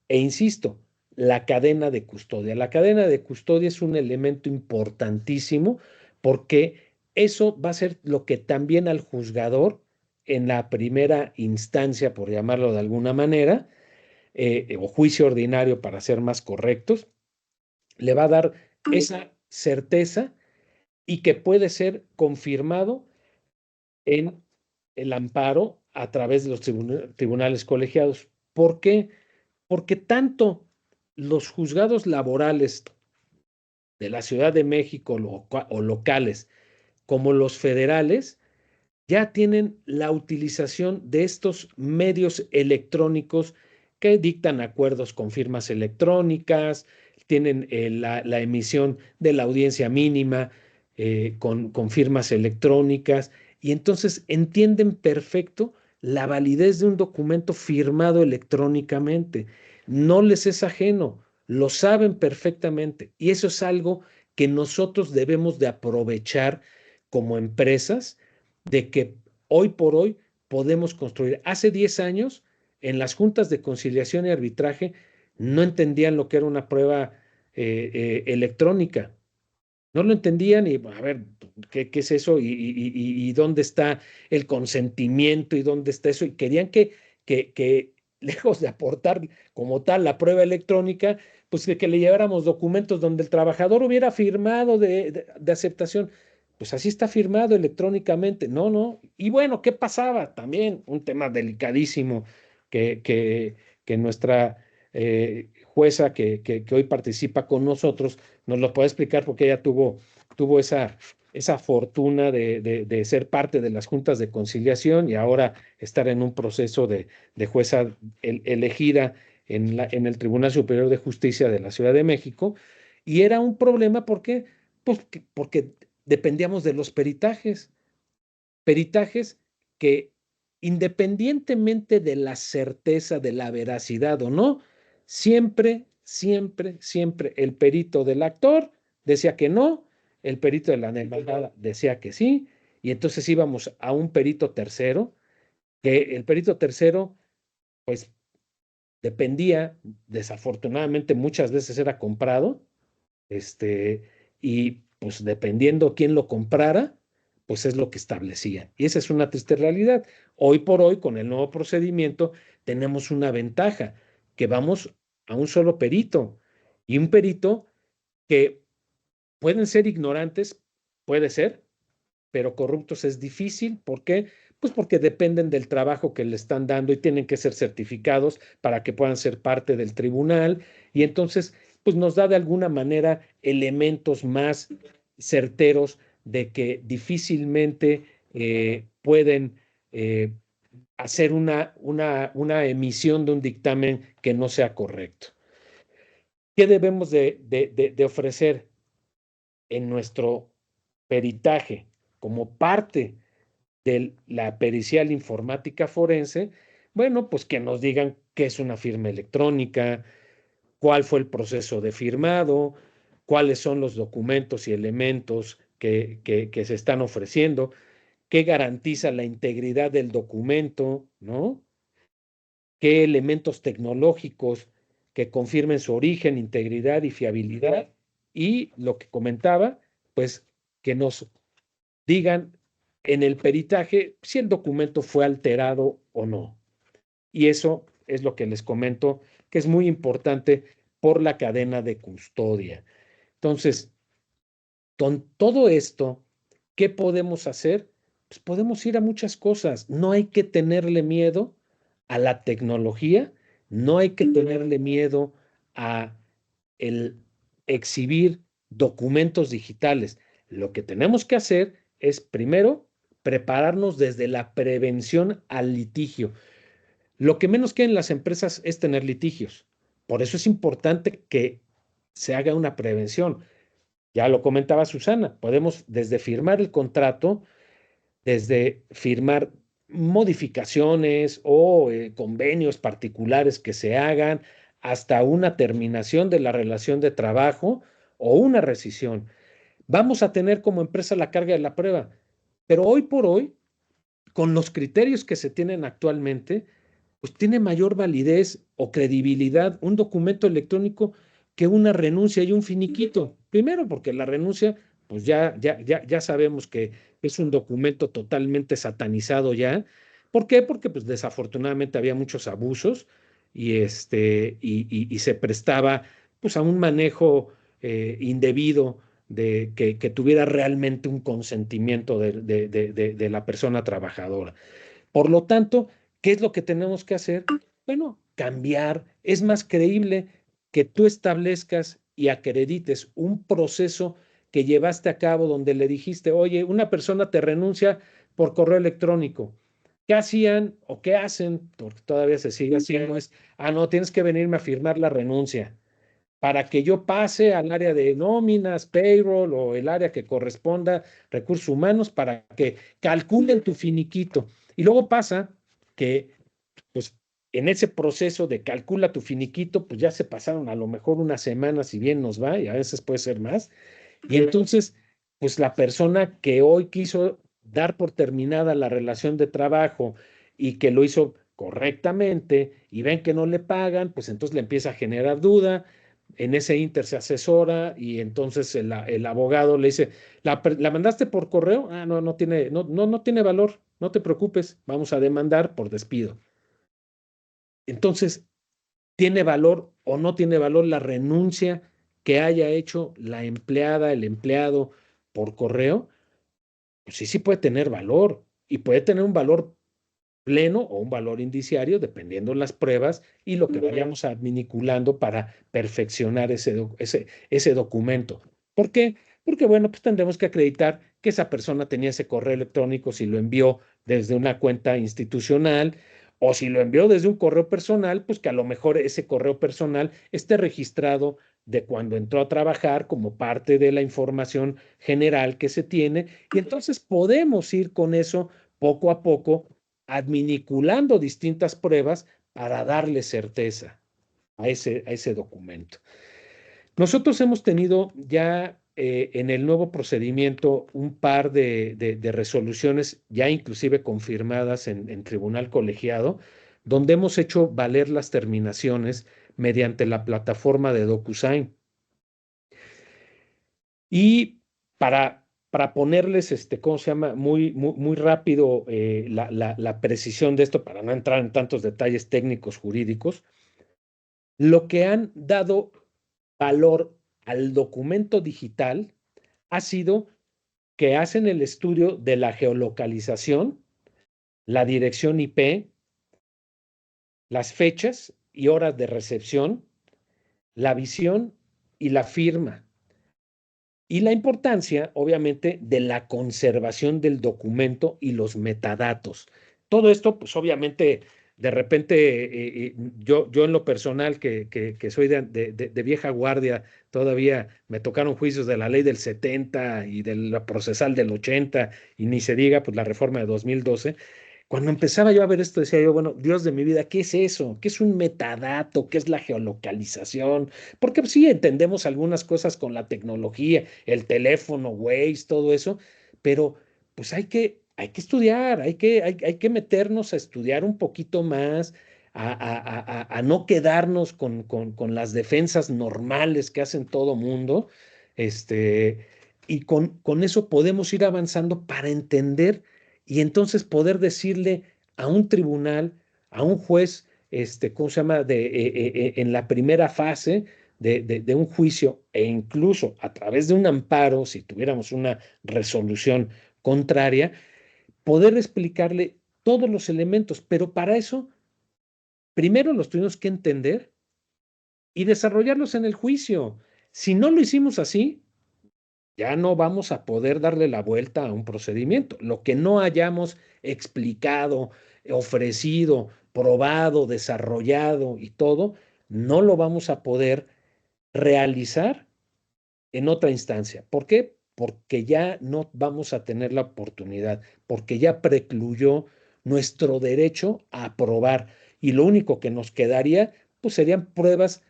e insisto, la cadena de custodia. La cadena de custodia es un elemento importantísimo porque eso va a ser lo que también al juzgador en la primera instancia, por llamarlo de alguna manera, o juicio ordinario para ser más correctos, le va a dar esa certeza y que puede ser confirmado en el amparo a través de los tribunales colegiados. ¿Por qué? Porque tanto los juzgados laborales de la Ciudad de México o locales como los federales ya tienen la utilización de estos medios electrónicos que dictan acuerdos con firmas electrónicas, tienen la emisión de la audiencia mínima con firmas electrónicas, y entonces entienden perfecto la validez de un documento firmado electrónicamente. No les es ajeno, lo saben perfectamente, y eso es algo que nosotros debemos de aprovechar como empresas, de que hoy por hoy podemos construir. Hace 10 años, en las juntas de conciliación y arbitraje, no entendían lo que era una prueba electrónica. No lo entendían y, a ver, ¿qué es eso? ¿Y dónde está el consentimiento? ¿Y dónde está eso? Y querían que lejos de aportar como tal la prueba electrónica, pues que le lleváramos documentos donde el trabajador hubiera firmado de aceptación. Pues así está firmado electrónicamente. No, no. Y bueno, ¿qué pasaba? También un tema delicadísimo que nuestra jueza que hoy participa con nosotros nos lo puede explicar porque ella tuvo esa fortuna de ser parte de las juntas de conciliación y ahora estar en un proceso de jueza elegida en el Tribunal Superior de Justicia de la Ciudad de México. Y era un problema porque, pues, porque dependíamos de los peritajes que independientemente de la certeza de la veracidad o no, siempre, siempre, siempre el perito del actor decía que no, el perito de la demandada decía que sí, y entonces íbamos a un perito tercero, que el perito tercero, pues dependía, desafortunadamente muchas veces era comprado, y pues dependiendo quién lo comprara, pues es lo que establecían. Y esa es una triste realidad. Hoy por hoy, con el nuevo procedimiento, tenemos una ventaja, que vamos a un solo perito. Y un perito que pueden ser ignorantes, puede ser, pero corruptos es difícil. ¿Por qué? Pues porque dependen del trabajo que le están dando y tienen que ser certificados para que puedan ser parte del tribunal. Y entonces, pues nos da de alguna manera elementos más certeros de que difícilmente pueden hacer una emisión de un dictamen que no sea correcto. ¿Qué debemos de ofrecer en nuestro peritaje como parte de la pericial informática forense? Bueno, pues que nos digan qué es una firma electrónica, cuál fue el proceso de firmado, cuáles son los documentos y elementos que se están ofreciendo, qué garantiza la integridad del documento, ¿no? Qué elementos tecnológicos que confirmen su origen, integridad y fiabilidad. Y lo que comentaba, pues que nos digan en el peritaje si el documento fue alterado o no. Y eso es lo que les comento, que es muy importante por la cadena de custodia. Entonces, con todo esto, ¿qué podemos hacer? Pues podemos ir a muchas cosas. No hay que tenerle miedo a la tecnología, no hay que tenerle miedo a el exhibir documentos digitales. Lo que tenemos que hacer es, primero, prepararnos desde la prevención al litigio. Lo que menos quieren las empresas es tener litigios. Por eso es importante que se haga una prevención. Ya lo comentaba Susana, podemos desde firmar el contrato, desde firmar modificaciones o convenios particulares que se hagan, hasta una terminación de la relación de trabajo o una rescisión. Vamos a tener como empresa la carga de la prueba, pero hoy por hoy, con los criterios que se tienen actualmente, pues tiene mayor validez o credibilidad un documento electrónico que una renuncia y un finiquito. Primero, porque la renuncia, pues ya sabemos que es un documento totalmente satanizado ya. ¿Por qué? Porque pues desafortunadamente había muchos abusos y se prestaba pues a un manejo indebido de que tuviera realmente un consentimiento de la persona trabajadora. Por lo tanto, ¿qué es lo que tenemos que hacer? Bueno, cambiar. Es más creíble que tú establezcas y acredites un proceso que llevaste a cabo donde le dijiste, oye, una persona te renuncia por correo electrónico. ¿Qué hacían o qué hacen? Porque todavía se sigue haciendo es, no, tienes que venirme a firmar la renuncia para que yo pase al área de nóminas, payroll o el área que corresponda, recursos humanos, para que calculen tu finiquito. Y luego pasa que, pues, en ese proceso de calcula tu finiquito, pues ya se pasaron a lo mejor una semana, si bien nos va, y a veces puede ser más. Y entonces, pues la persona que hoy quiso dar por terminada la relación de trabajo y que lo hizo correctamente y ven que no le pagan, pues entonces le empieza a generar duda. En ese inter se asesora y entonces el abogado le dice, ¿la mandaste por correo? No tiene, no tiene valor, no te preocupes, vamos a demandar por despido. Entonces, ¿tiene valor o no tiene valor la renuncia que haya hecho la empleada, el empleado por correo? Pues sí puede tener valor y puede tener un valor pleno o un valor indiciario, dependiendo de las pruebas y lo que vayamos adminiculando para perfeccionar ese documento. ¿Por qué? Porque, bueno, pues tendremos que acreditar que esa persona tenía ese correo electrónico si lo envió desde una cuenta institucional o si lo envió desde un correo personal, pues que a lo mejor ese correo personal esté registrado de cuando entró a trabajar como parte de la información general que se tiene y entonces podemos ir con eso poco a poco adminiculando distintas pruebas para darle certeza a ese documento. Nosotros hemos tenido ya en el nuevo procedimiento un par de resoluciones ya inclusive confirmadas en tribunal colegiado, donde hemos hecho valer las terminaciones mediante la plataforma de DocuSign. Y para para ponerles, ¿cómo se llama? Muy rápido la precisión de esto, para no entrar en tantos detalles técnicos jurídicos, lo que han dado valor al documento digital ha sido que hacen el estudio de la geolocalización, la dirección IP, las fechas y horas de recepción, la visión y la firma. Y la importancia, obviamente, de la conservación del documento y los metadatos. Todo esto, pues obviamente, de repente, yo en lo personal, que soy de vieja guardia, todavía me tocaron juicios de la ley del 70 y de la procesal del 80, y ni se diga, pues la reforma de 2012. Cuando empezaba yo a ver esto, decía yo, bueno, Dios de mi vida, ¿qué es eso? ¿Qué es un metadato? ¿Qué es la geolocalización? Porque pues, sí entendemos algunas cosas con la tecnología, el teléfono, Waze, todo eso, pero pues hay que estudiar, hay que meternos a estudiar un poquito más, a no quedarnos con las defensas normales que hacen todo mundo, y con eso podemos ir avanzando para entender y entonces poder decirle a un tribunal, a un juez, ¿cómo se llama? En la primera fase de un juicio e incluso a través de un amparo, si tuviéramos una resolución contraria, poder explicarle todos los elementos, pero para eso, primero los tuvimos que entender y desarrollarlos en el juicio. Si no lo hicimos así, ya no vamos a poder darle la vuelta a un procedimiento. Lo que no hayamos explicado, ofrecido, probado, desarrollado y todo, no lo vamos a poder realizar en otra instancia. ¿Por qué? Porque ya no vamos a tener la oportunidad, porque ya precluyó nuestro derecho a probar. Y lo único que nos quedaría, pues serían pruebas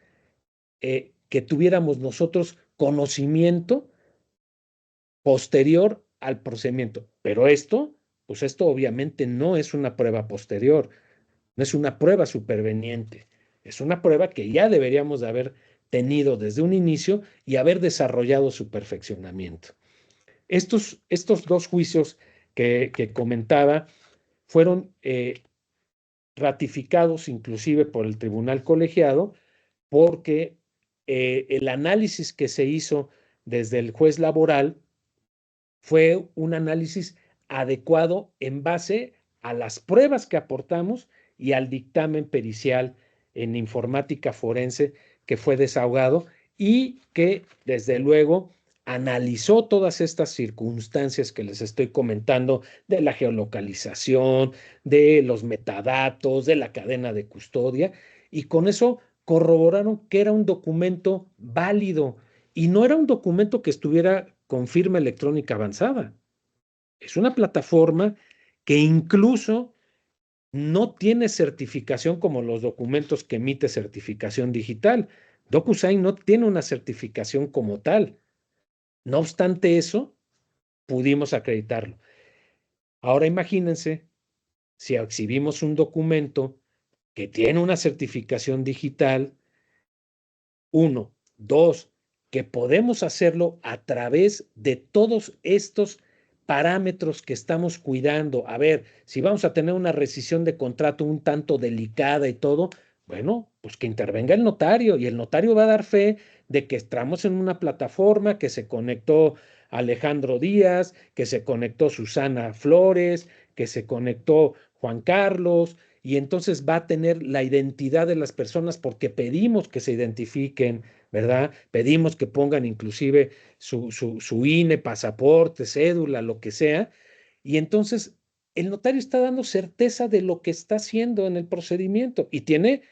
que tuviéramos nosotros conocimiento posterior al procedimiento. Pero pues esto obviamente no es una prueba posterior, no es una prueba superveniente, es una prueba que ya deberíamos de haber tenido desde un inicio y haber desarrollado su perfeccionamiento. Estos dos juicios que comentaba fueron ratificados inclusive por el tribunal colegiado porque el análisis que se hizo desde el juez laboral fue un análisis adecuado en base a las pruebas que aportamos y al dictamen pericial en informática forense que fue desahogado y que desde luego analizó todas estas circunstancias que les estoy comentando de la geolocalización, de los metadatos, de la cadena de custodia, y con eso corroboraron que era un documento válido y no era un documento que estuviera con firma electrónica avanzada. Es una plataforma que incluso no tiene certificación como los documentos que emite certificación digital. DocuSign no tiene una certificación como tal. No obstante eso, pudimos acreditarlo. Ahora imagínense si exhibimos un documento que tiene una certificación digital, uno, dos, que podemos hacerlo a través de todos estos parámetros que estamos cuidando. A ver, si vamos a tener una rescisión de contrato un tanto delicada y todo, bueno, pues que intervenga el notario y el notario va a dar fe de que estamos en una plataforma, que se conectó Alejandro Díaz, que se conectó Susana Flores, que se conectó Juan Carlos, y entonces va a tener la identidad de las personas porque pedimos que se identifiquen, ¿verdad? Pedimos que pongan inclusive su INE, pasaporte, cédula, lo que sea, y entonces el notario está dando certeza de lo que está haciendo en el procedimiento y tiene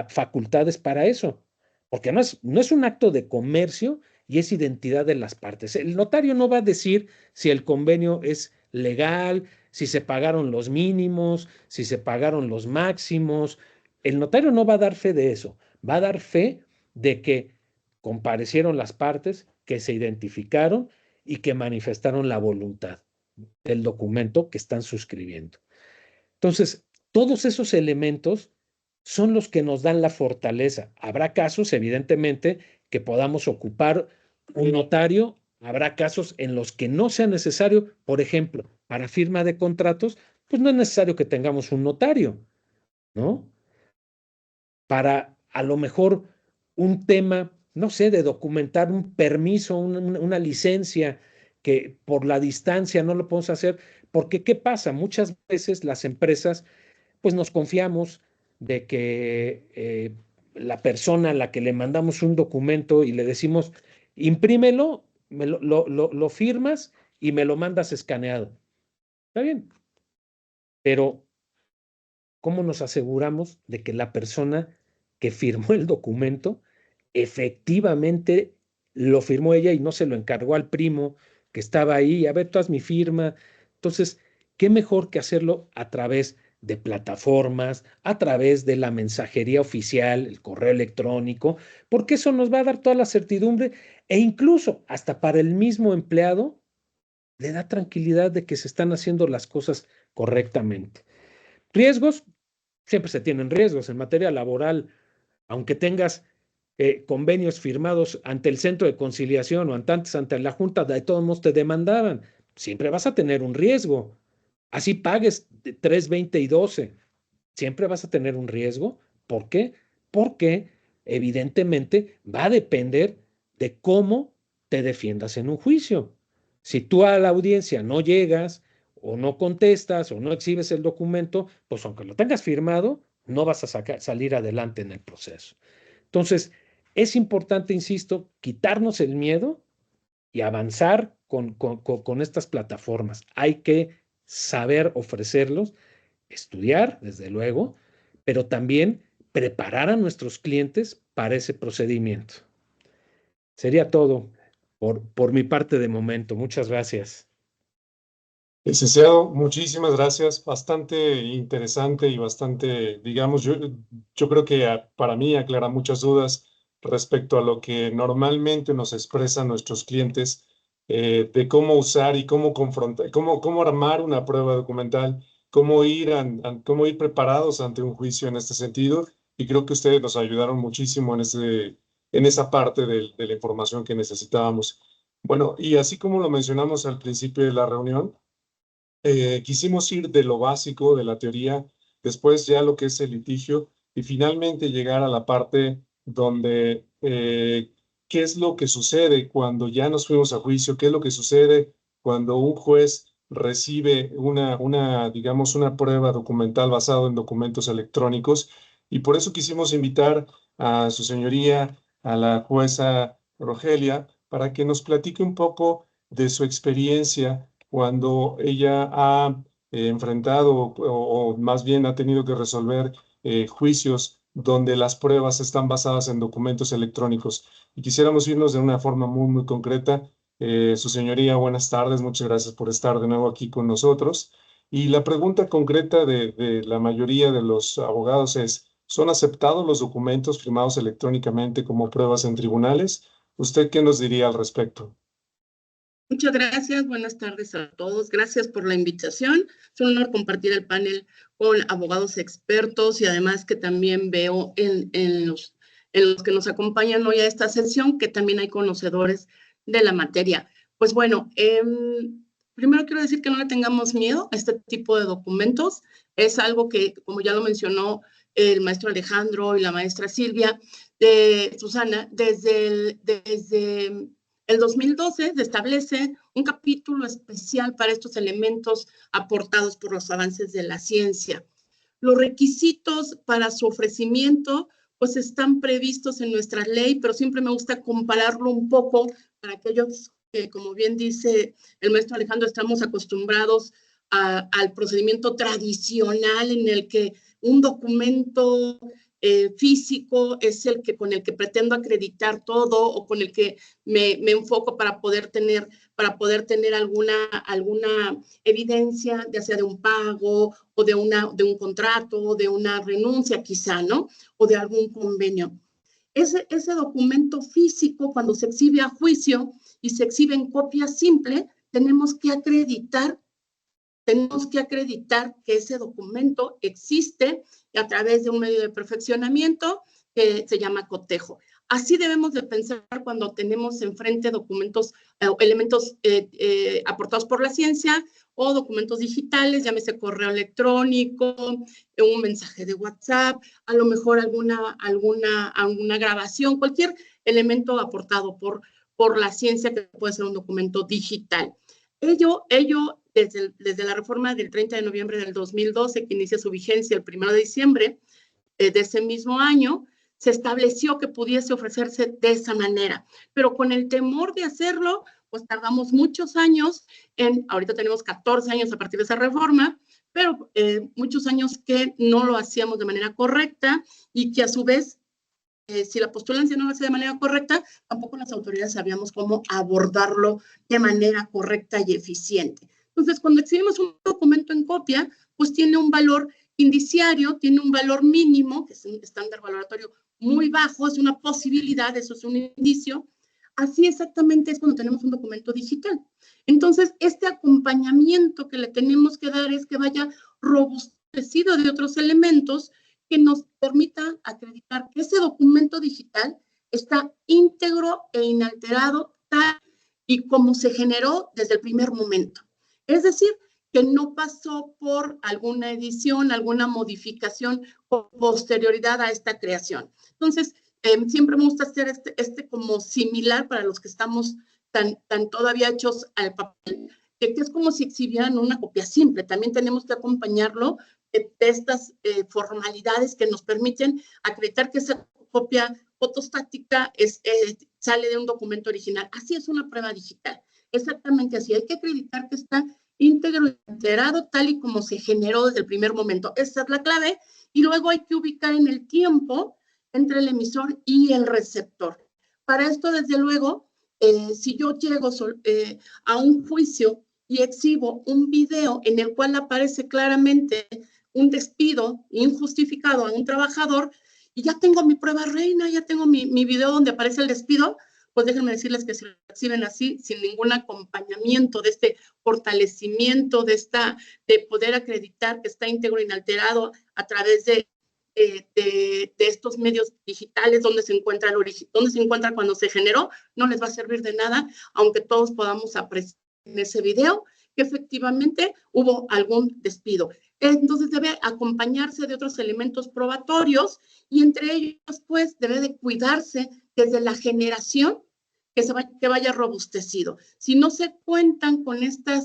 facultades para eso, porque no es un acto de comercio y es identidad de las partes. El notario no va a decir si el convenio es legal, si se pagaron los mínimos, si se pagaron los máximos. El notario no va a dar fe de eso, va a dar fe de que comparecieron las partes, que se identificaron y que manifestaron la voluntad del documento que están suscribiendo. Entonces, todos esos elementos son los que nos dan la fortaleza. Habrá casos, evidentemente, que podamos ocupar un notario Habrá casos en los que no sea necesario, por ejemplo, para firma de contratos, pues no es necesario que tengamos un notario, ¿no? Para a lo mejor un tema, no sé, de documentar un permiso, una licencia que por la distancia no lo podemos hacer, porque ¿qué pasa? Muchas veces las empresas, pues nos confiamos de que la persona a la que le mandamos un documento y le decimos, imprímelo, lo firmas y me lo mandas escaneado. Está bien, pero ¿cómo nos aseguramos de que la persona que firmó el documento efectivamente lo firmó ella y no se lo encargó al primo que estaba ahí? A ver, tú haz mi firma. Entonces, ¿qué mejor que hacerlo a través de plataformas, a través de la mensajería oficial, el correo electrónico? Porque eso nos va a dar toda la certidumbre e incluso hasta para el mismo empleado le da tranquilidad de que se están haciendo las cosas correctamente. Riesgos, siempre se tienen riesgos en materia laboral, aunque tengas convenios firmados ante el centro de conciliación o ante la Junta, de todos modos te demandaban. Siempre vas a tener un riesgo. Así pagues 3, 20 y 12. Siempre vas a tener un riesgo. ¿Por qué? Porque evidentemente va a depender de cómo te defiendas en un juicio. Si tú a la audiencia no llegas o no contestas o no exhibes el documento, pues aunque lo tengas firmado, no vas a salir adelante en el proceso. Entonces, es importante, insisto, quitarnos el miedo y avanzar con estas plataformas. Hay que saber ofrecerlos, estudiar, desde luego, pero también preparar a nuestros clientes para ese procedimiento. Sería todo por mi parte de momento. Muchas gracias. Licenciado, muchísimas gracias. Bastante interesante y bastante, digamos, yo creo que para mí aclara muchas dudas respecto a lo que normalmente nos expresan nuestros clientes de cómo usar y cómo confrontar, cómo armar una prueba documental, cómo ir preparados ante un juicio en este sentido. Y creo que ustedes nos ayudaron muchísimo en esa parte de la información que necesitábamos. Bueno, y así como lo mencionamos al principio de la reunión, quisimos ir de lo básico, de la teoría, después ya lo que es el litigio y finalmente llegar a la parte donde qué es lo que sucede cuando ya nos fuimos a juicio, qué es lo que sucede cuando un juez recibe digamos, una prueba documental basada en documentos electrónicos. Y por eso quisimos invitar a su señoría, a la jueza Rogelia, para que nos platique un poco de su experiencia cuando ella ha enfrentado o más bien ha tenido que resolver juicios donde las pruebas están basadas en documentos electrónicos. Y quisiéramos irnos de una forma muy concreta. Su señoría, buenas tardes, muchas gracias por estar de nuevo aquí con nosotros. Y la pregunta concreta de la mayoría de los abogados es, ¿son aceptados los documentos firmados electrónicamente como pruebas en tribunales? ¿Usted qué nos diría al respecto? Muchas gracias, buenas tardes a todos. Gracias por la invitación. Es un honor compartir el panel con abogados expertos y además que también veo en los que nos acompañan hoy a esta sesión que también hay conocedores de la materia. Pues bueno, primero quiero decir que no le tengamos miedo a este tipo de documentos. Es algo que, como ya lo mencionó el maestro Alejandro y la maestra Silvia, Susana, desde el 2012 se establece un capítulo especial para estos elementos aportados por los avances de la ciencia. Los requisitos para su ofrecimiento pues están previstos en nuestra ley, pero siempre me gusta compararlo un poco para aquellos que, como bien dice el maestro Alejandro, estamos acostumbrados al procedimiento tradicional en el que un documento físico es el que con el que pretendo acreditar todo o con el que me enfoco para poder tener alguna evidencia, ya sea de un pago o de un contrato, o de una renuncia quizá, ¿no? O de algún convenio. Ese documento físico, cuando se exhibe a juicio y se exhibe en copia simple, tenemos que acreditar que ese documento existe a través de un medio de perfeccionamiento que se llama cotejo. Así debemos de pensar cuando tenemos enfrente documentos, elementos aportados por la ciencia o documentos digitales, llámese correo electrónico, un mensaje de WhatsApp, a lo mejor alguna grabación, cualquier elemento aportado por la ciencia que puede ser un documento digital. Ello desde la reforma del 30 de noviembre del 2012, que inicia su vigencia el 1 de diciembre de ese mismo año, se estableció que pudiese ofrecerse de esa manera, pero con el temor de hacerlo, pues tardamos muchos años, ahorita tenemos 14 años a partir de esa reforma, pero muchos años que no lo hacíamos de manera correcta y que a su vez, si la postulancia no lo hacía de manera correcta, tampoco las autoridades sabíamos cómo abordarlo de manera correcta y eficiente. Entonces, cuando exhibimos un documento en copia, pues tiene un valor indiciario, tiene un valor mínimo, que es un estándar valoratorio muy bajo, es una posibilidad, eso es un indicio. Así exactamente es cuando tenemos un documento digital. Entonces, este acompañamiento que le tenemos que dar es que vaya robustecido de otros elementos que nos permita acreditar que ese documento digital está íntegro e inalterado tal y como se generó desde el primer momento. Es decir, que no pasó por alguna edición, alguna modificación o posterioridad a esta creación. Entonces, siempre me gusta hacer este como similar para los que estamos tan todavía hechos al papel, que es como si exhibieran una copia simple. También tenemos que acompañarlo de estas formalidades que nos permiten acreditar que esa copia fotostática sale de un documento original. Así es una prueba digital. Exactamente así. Hay que acreditar que está íntegro y enterado tal y como se generó desde el primer momento. Esa es la clave. Y luego hay que ubicar en el tiempo entre el emisor y el receptor. Para esto, desde luego, si yo llego a un juicio y exhibo un video en el cual aparece claramente un despido injustificado a un trabajador y ya tengo mi prueba reina, ya tengo mi video donde aparece el despido, pues déjenme decirles que si lo exhiben así, sin ningún acompañamiento de este fortalecimiento, de poder acreditar que está íntegro e inalterado a través de estos medios digitales donde se encuentra cuando se generó, no les va a servir de nada, aunque todos podamos apreciar en ese video que efectivamente hubo algún despido. Entonces debe acompañarse de otros elementos probatorios y entre ellos pues debe de cuidarse desde la generación que vaya robustecido. Si no se cuentan con esta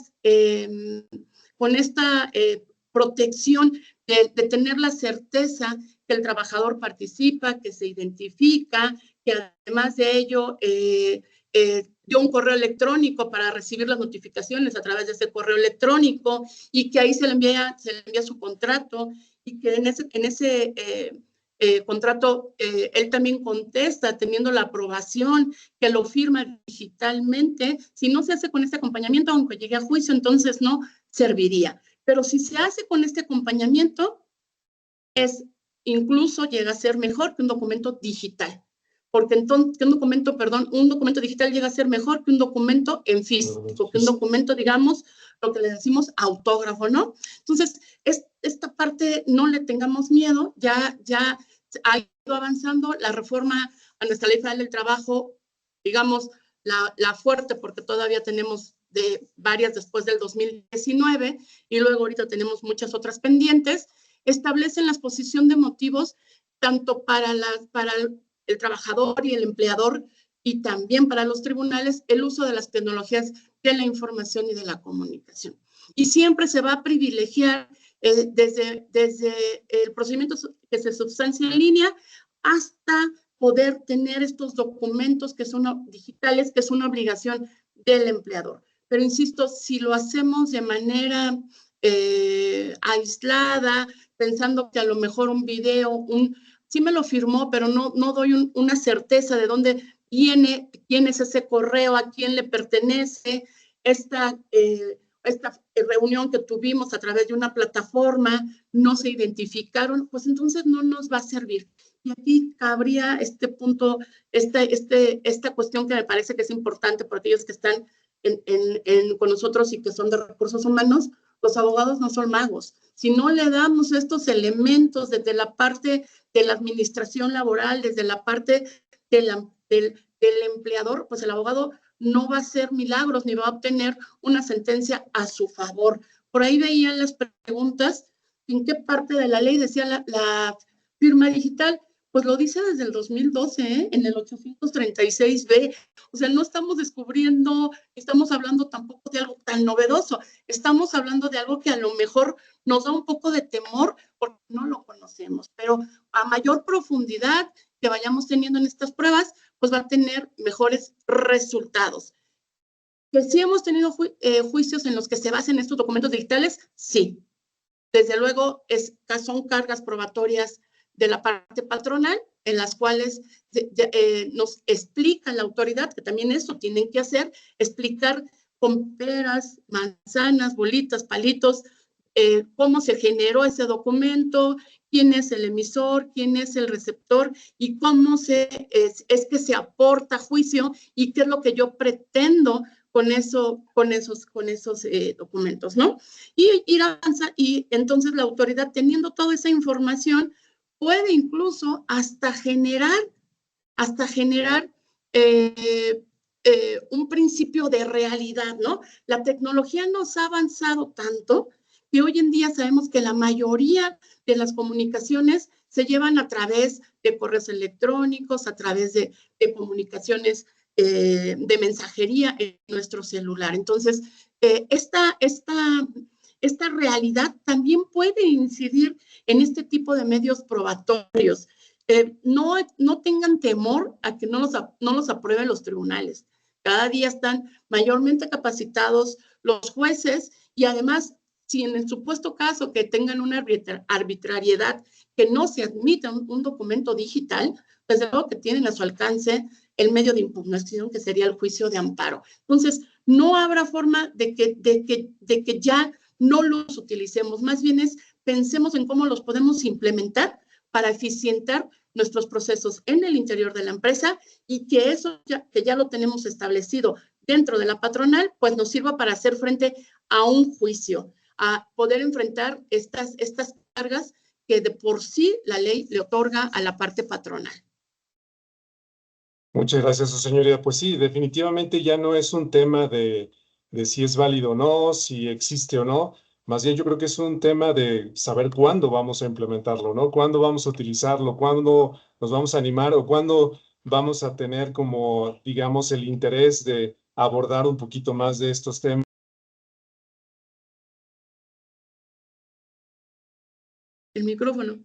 protección de tener la certeza que el trabajador participa, que se identifica, que además de ello dio un correo electrónico para recibir las notificaciones a través de ese correo electrónico y que ahí se le envía su contrato y que en ese contrato él también contesta teniendo la aprobación, que lo firma digitalmente. Si no se hace con este acompañamiento, aunque llegue a juicio, entonces no serviría. Pero si se hace con este acompañamiento, incluso llega a ser mejor que un documento digital. Porque entonces, un documento digital llega a ser mejor que un documento en físico, que un documento, digamos, lo que le decimos autógrafo, ¿no? Entonces, esta parte no le tengamos miedo, ya ha ido avanzando la reforma a nuestra Ley Federal del Trabajo, digamos, la fuerte, porque todavía tenemos varias después del 2019 y luego ahorita tenemos muchas otras pendientes, establecen la exposición de motivos tanto para el trabajador y el empleador y también para los tribunales el uso de las tecnologías de la información y de la comunicación. Y siempre se va a privilegiar desde el procedimiento que se substancia en línea hasta poder tener estos documentos que son digitales, que es una obligación del empleador. Pero insisto, si lo hacemos de manera aislada, pensando que a lo mejor un video, sí me lo firmó, pero no doy una certeza de dónde viene, quién es ese correo, a quién le pertenece, esta reunión que tuvimos a través de una plataforma, no se identificaron, pues entonces no nos va a servir. Y aquí cabría este punto, esta cuestión que me parece que es importante por aquellos que están con nosotros y que son de recursos humanos. Los abogados no son magos. Si no le damos estos elementos desde la parte de la administración laboral, desde la parte del empleador, pues el abogado no va a hacer milagros ni va a obtener una sentencia a su favor. Por ahí veían las preguntas, ¿en qué parte de la ley decía la firma digital? Pues lo dice desde el 2012, en el 836B. O sea, no estamos descubriendo, estamos hablando tampoco de algo tan novedoso. Estamos hablando de algo que a lo mejor nos da un poco de temor porque no lo conocemos. Pero a mayor profundidad que vayamos teniendo en estas pruebas, pues va a tener mejores resultados. ¿Que sí hemos tenido juicios en los que se basan estos documentos digitales? Sí. Desde luego, son cargas probatorias de la parte patronal, en las cuales nos explica la autoridad, que también eso tienen que hacer, explicar con peras, manzanas, bolitas, palitos, cómo se generó ese documento, quién es el emisor, quién es el receptor y cómo es que se aporta juicio y qué es lo que yo pretendo con esos documentos, ¿no? Y ir avanzando, y entonces la autoridad, teniendo toda esa información, puede incluso hasta generar un principio de realidad, ¿no? La tecnología nos ha avanzado tanto que hoy en día sabemos que la mayoría de las comunicaciones se llevan a través de correos electrónicos, a través de comunicaciones de mensajería en nuestro celular. Entonces, esta realidad también puede incidir en este tipo de medios probatorios. No tengan temor a que no los aprueben los tribunales. Cada día están mayormente capacitados los jueces y además, si en el supuesto caso que tengan una arbitrariedad que no se admita un documento digital, desde luego que tienen a su alcance el medio de impugnación, que sería el juicio de amparo. Entonces, no habrá forma de que ya no los utilicemos. Más bien pensemos en cómo los podemos implementar para eficientar nuestros procesos en el interior de la empresa y que eso que ya lo tenemos establecido dentro de la patronal, pues nos sirva para hacer frente a un juicio, a poder enfrentar estas cargas que de por sí la ley le otorga a la parte patronal. Muchas gracias, su señoría. Pues sí, definitivamente ya no es un tema de si es válido o no, si existe o no. Más bien yo creo que es un tema de saber cuándo vamos a implementarlo, ¿no? Cuándo vamos a utilizarlo, cuándo nos vamos a animar o cuándo vamos a tener como, digamos, el interés de abordar un poquito más de estos temas. El micrófono.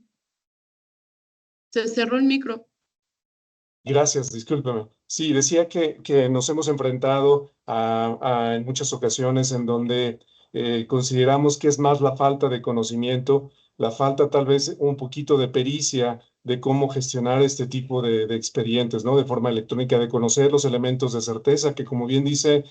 Se cerró el micro. Gracias, discúlpeme. Sí, decía que nos hemos enfrentado en muchas ocasiones en donde consideramos que es más la falta de conocimiento, la falta tal vez un poquito de pericia de cómo gestionar este tipo de expedientes, ¿no? De forma electrónica, de conocer los elementos de certeza, que como bien dice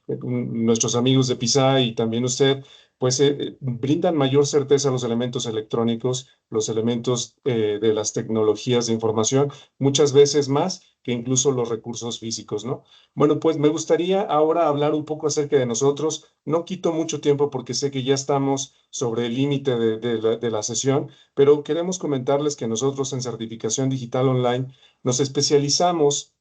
nuestros amigos de PISA y también usted, pues brindan mayor certeza a los elementos electrónicos, los elementos de las tecnologías de información, muchas veces más que incluso los recursos físicos, ¿no? Bueno, pues me gustaría ahora hablar un poco acerca de nosotros. No quito mucho tiempo porque sé que ya estamos sobre el límite de la sesión, pero queremos comentarles que nosotros en Certificación Digital Online nos especializamos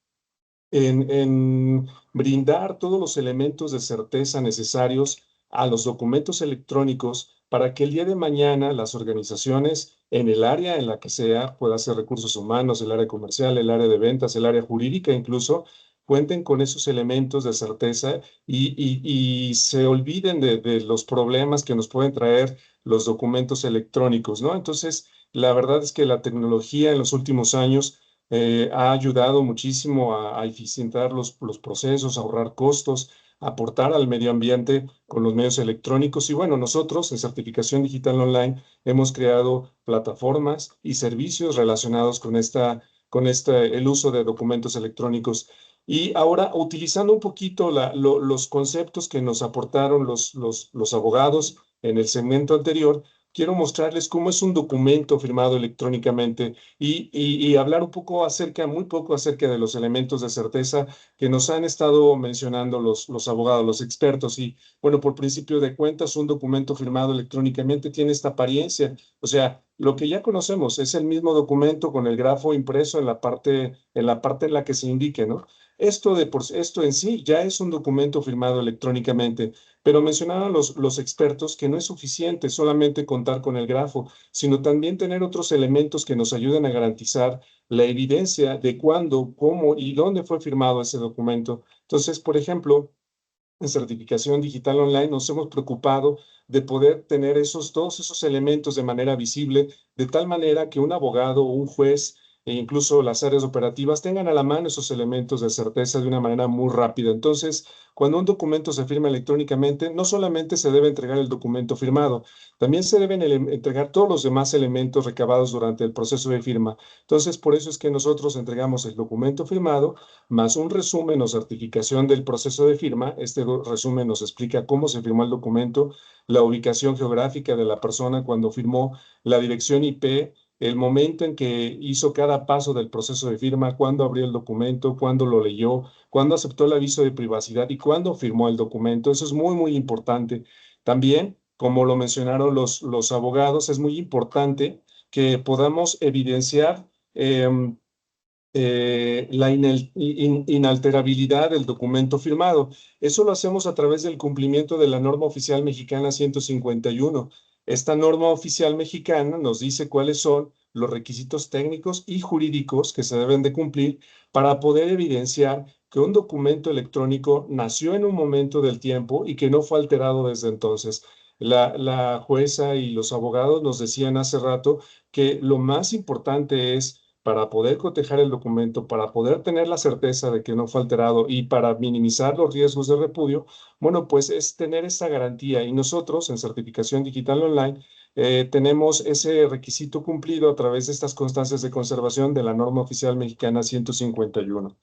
en brindar todos los elementos de certeza necesarios a los documentos electrónicos para que el día de mañana las organizaciones en el área en la que sea, pueda ser recursos humanos, el área comercial, el área de ventas, el área jurídica incluso, cuenten con esos elementos de certeza y se olviden de los problemas que nos pueden traer los documentos electrónicos, ¿no? Entonces, la verdad es que la tecnología en los últimos años ha ayudado muchísimo a eficientar los procesos, a ahorrar costos, aportar al medio ambiente con los medios electrónicos. Y bueno, nosotros en Certificación Digital Online hemos creado plataformas y servicios relacionados con el uso de documentos electrónicos. Y ahora, utilizando un poquito los conceptos que nos aportaron los abogados en el segmento anterior, quiero mostrarles cómo es un documento firmado electrónicamente y hablar muy poco acerca de los elementos de certeza que nos han estado mencionando los abogados, los expertos. Y bueno, por principio de cuentas, un documento firmado electrónicamente tiene esta apariencia. O sea, lo que ya conocemos, es el mismo documento con el grafo impreso en la parte en la que se indique, ¿no? Esto en sí ya es un documento firmado electrónicamente, pero mencionaban los expertos que no es suficiente solamente contar con el grafo, sino también tener otros elementos que nos ayuden a garantizar la evidencia de cuándo, cómo y dónde fue firmado ese documento. Entonces, por ejemplo, en certificación digital online nos hemos preocupado de poder tener todos esos elementos de manera visible, de tal manera que un abogado o un juez e incluso las áreas operativas tengan a la mano esos elementos de certeza de una manera muy rápida. Entonces, cuando un documento se firma electrónicamente, no solamente se debe entregar el documento firmado, también se deben entregar todos los demás elementos recabados durante el proceso de firma. Entonces, por eso es que nosotros entregamos el documento firmado más un resumen o certificación del proceso de firma. Este resumen nos explica cómo se firmó el documento, la ubicación geográfica de la persona cuando firmó, la dirección IP, el momento en que hizo cada paso del proceso de firma, cuándo abrió el documento, cuándo lo leyó, cuándo aceptó el aviso de privacidad y cuándo firmó el documento. Eso es muy, muy importante. También, como lo mencionaron los abogados, es muy importante que podamos evidenciar la inalterabilidad del documento firmado. Eso lo hacemos a través del cumplimiento de la norma oficial mexicana 151. Esta norma oficial mexicana nos dice cuáles son los requisitos técnicos y jurídicos que se deben de cumplir para poder evidenciar que un documento electrónico nació en un momento del tiempo y que no fue alterado desde entonces. La jueza y los abogados nos decían hace rato que lo más importante es para poder cotejar el documento, para poder tener la certeza de que no fue alterado y para minimizar los riesgos de repudio, bueno, pues es tener esa garantía. Y nosotros en Certificación Digital Online tenemos ese requisito cumplido a través de estas constancias de conservación de la norma oficial mexicana 151.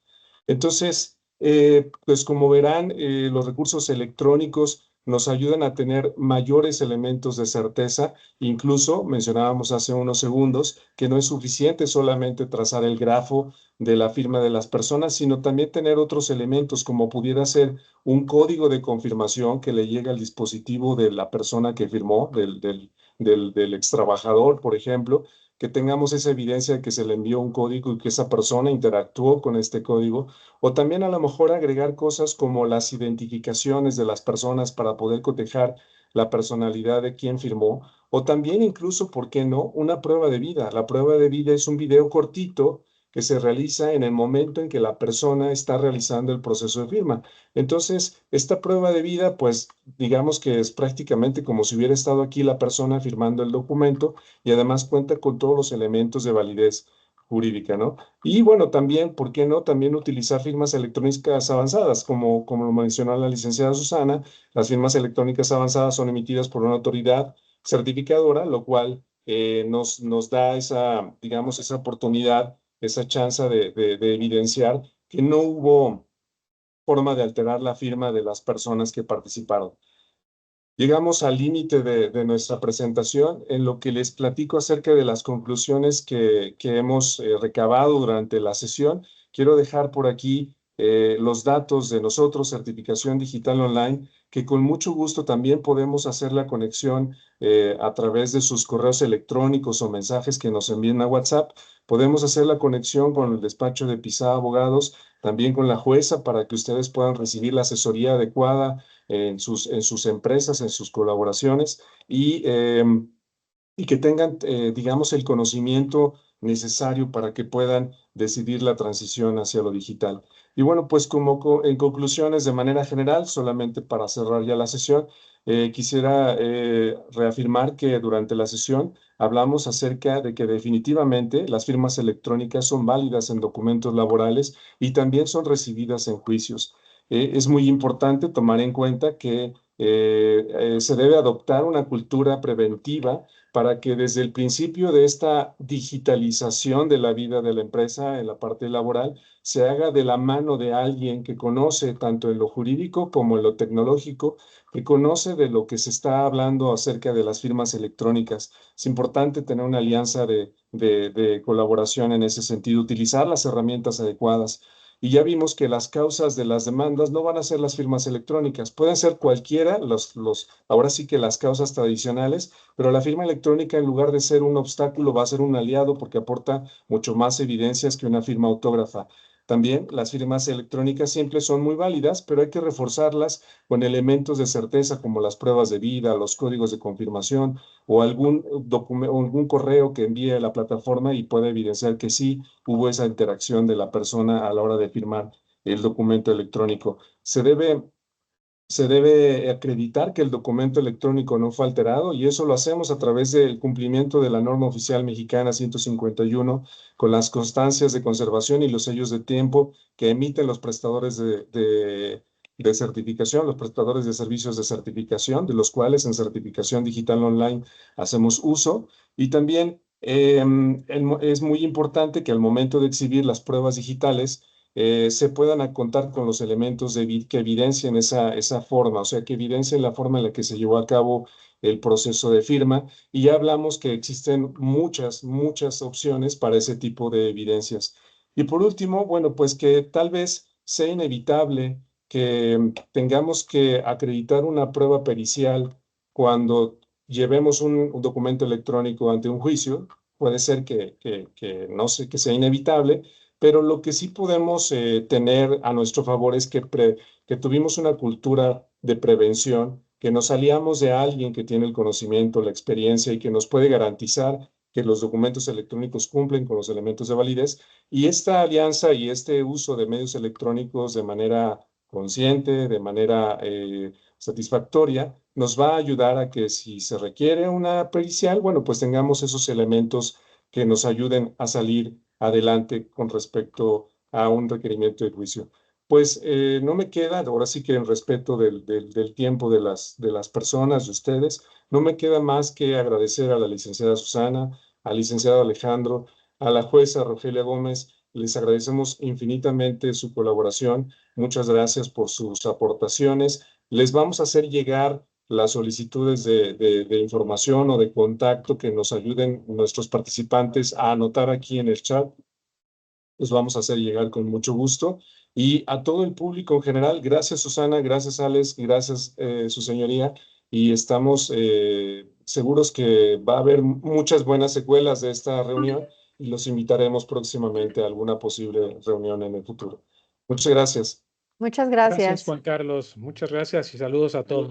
Entonces, pues como verán, los recursos electrónicos nos ayudan a tener mayores elementos de certeza. Incluso mencionábamos hace unos segundos que no es suficiente solamente trazar el grafo de la firma de las personas, sino también tener otros elementos como pudiera ser un código de confirmación que le llegue al dispositivo de la persona que firmó, del ex trabajador, por ejemplo, que tengamos esa evidencia de que se le envió un código y que esa persona interactuó con este código, o también a lo mejor agregar cosas como las identificaciones de las personas para poder cotejar la personalidad de quien firmó, o también incluso, ¿por qué no?, una prueba de vida. La prueba de vida es un video cortito que se realiza en el momento en que la persona está realizando el proceso de firma. Entonces, esta prueba de vida, pues digamos que es prácticamente como si hubiera estado aquí la persona firmando el documento y además cuenta con todos los elementos de validez jurídica, ¿no? Y bueno, también, ¿por qué no? También utilizar firmas electrónicas avanzadas, como lo mencionó la licenciada Susana. Las firmas electrónicas avanzadas son emitidas por una autoridad certificadora, lo cual nos da esa, digamos, esa oportunidad, esa chance de evidenciar que no hubo forma de alterar la firma de las personas que participaron. Llegamos al límite de nuestra presentación en lo que les platico acerca de las conclusiones que hemos recabado durante la sesión. Quiero dejar por aquí los datos de nosotros, Certificación Digital Online, que con mucho gusto también podemos hacer la conexión a través de sus correos electrónicos o mensajes que nos envíen a WhatsApp. Podemos hacer la conexión con el despacho de Pizá Abogados, también con la jueza, para que ustedes puedan recibir la asesoría adecuada en sus empresas, en sus colaboraciones y que tengan, digamos, el conocimiento necesario para que puedan decidir la transición hacia lo digital. Y bueno, pues en conclusiones de manera general, solamente para cerrar ya la sesión, quisiera reafirmar que durante la sesión hablamos acerca de que definitivamente las firmas electrónicas son válidas en documentos laborales y también son recibidas en juicios. Es muy importante tomar en cuenta que se debe adoptar una cultura preventiva para que desde el principio de esta digitalización de la vida de la empresa en la parte laboral se haga de la mano de alguien que conoce tanto en lo jurídico como en lo tecnológico, que conoce de lo que se está hablando acerca de las firmas electrónicas. Es importante tener una alianza de colaboración en ese sentido, utilizar las herramientas adecuadas. y ya vimos que las causas de las demandas no van a ser las firmas electrónicas, pueden ser cualquiera, ahora sí que las causas tradicionales, pero la firma electrónica en lugar de ser un obstáculo va a ser un aliado porque aporta mucho más evidencias que una firma autógrafa. También las firmas electrónicas simples son muy válidas, pero hay que reforzarlas con elementos de certeza como las pruebas de vida, los códigos de confirmación o algún correo que envíe a la plataforma y pueda evidenciar que sí hubo esa interacción de la persona a la hora de firmar el documento electrónico. Se debe acreditar que el documento electrónico no fue alterado y eso lo hacemos a través del cumplimiento de la norma oficial mexicana 151 con las constancias de conservación y los sellos de tiempo que emiten los prestadores de certificación, los prestadores de servicios de certificación, de los cuales en certificación digital online hacemos uso. Y también es muy importante que al momento de exhibir las pruebas digitales, se puedan contar con los elementos que evidencien esa forma, o sea, que evidencien la forma en la que se llevó a cabo el proceso de firma. Y ya hablamos que existen muchas opciones para ese tipo de evidencias. Y por último, bueno, pues que tal vez sea inevitable que tengamos que acreditar una prueba pericial cuando llevemos un documento electrónico ante un juicio. Puede ser que no sé, que sea inevitable, pero lo que sí podemos tener a nuestro favor es que tuvimos una cultura de prevención, que nos aliamos de alguien que tiene el conocimiento, la experiencia y que nos puede garantizar que los documentos electrónicos cumplen con los elementos de validez. Y esta alianza y este uso de medios electrónicos de manera consciente, de manera satisfactoria, nos va a ayudar a que si se requiere una pericial, bueno, pues tengamos esos elementos que nos ayuden a salir adelante con respecto a un requerimiento de juicio. Pues no me queda, ahora sí que en respeto del tiempo de las personas, de ustedes, no me queda más que agradecer a la licenciada Susana, al licenciado Alejandro, a la jueza Rogelia Gómez. Les agradecemos infinitamente su colaboración. Muchas gracias por sus aportaciones. Les vamos a hacer llegar las solicitudes de información o de contacto que nos ayuden nuestros participantes a anotar aquí en el chat. Los vamos a hacer llegar con mucho gusto. Y a todo el público en general, gracias Susana, gracias Alex, gracias su señoría. Y estamos seguros que va a haber muchas buenas secuelas de esta reunión y los invitaremos próximamente a alguna posible reunión en el futuro. Muchas gracias. Muchas Gracias, gracias. Juan Carlos. Muchas gracias y saludos a todos.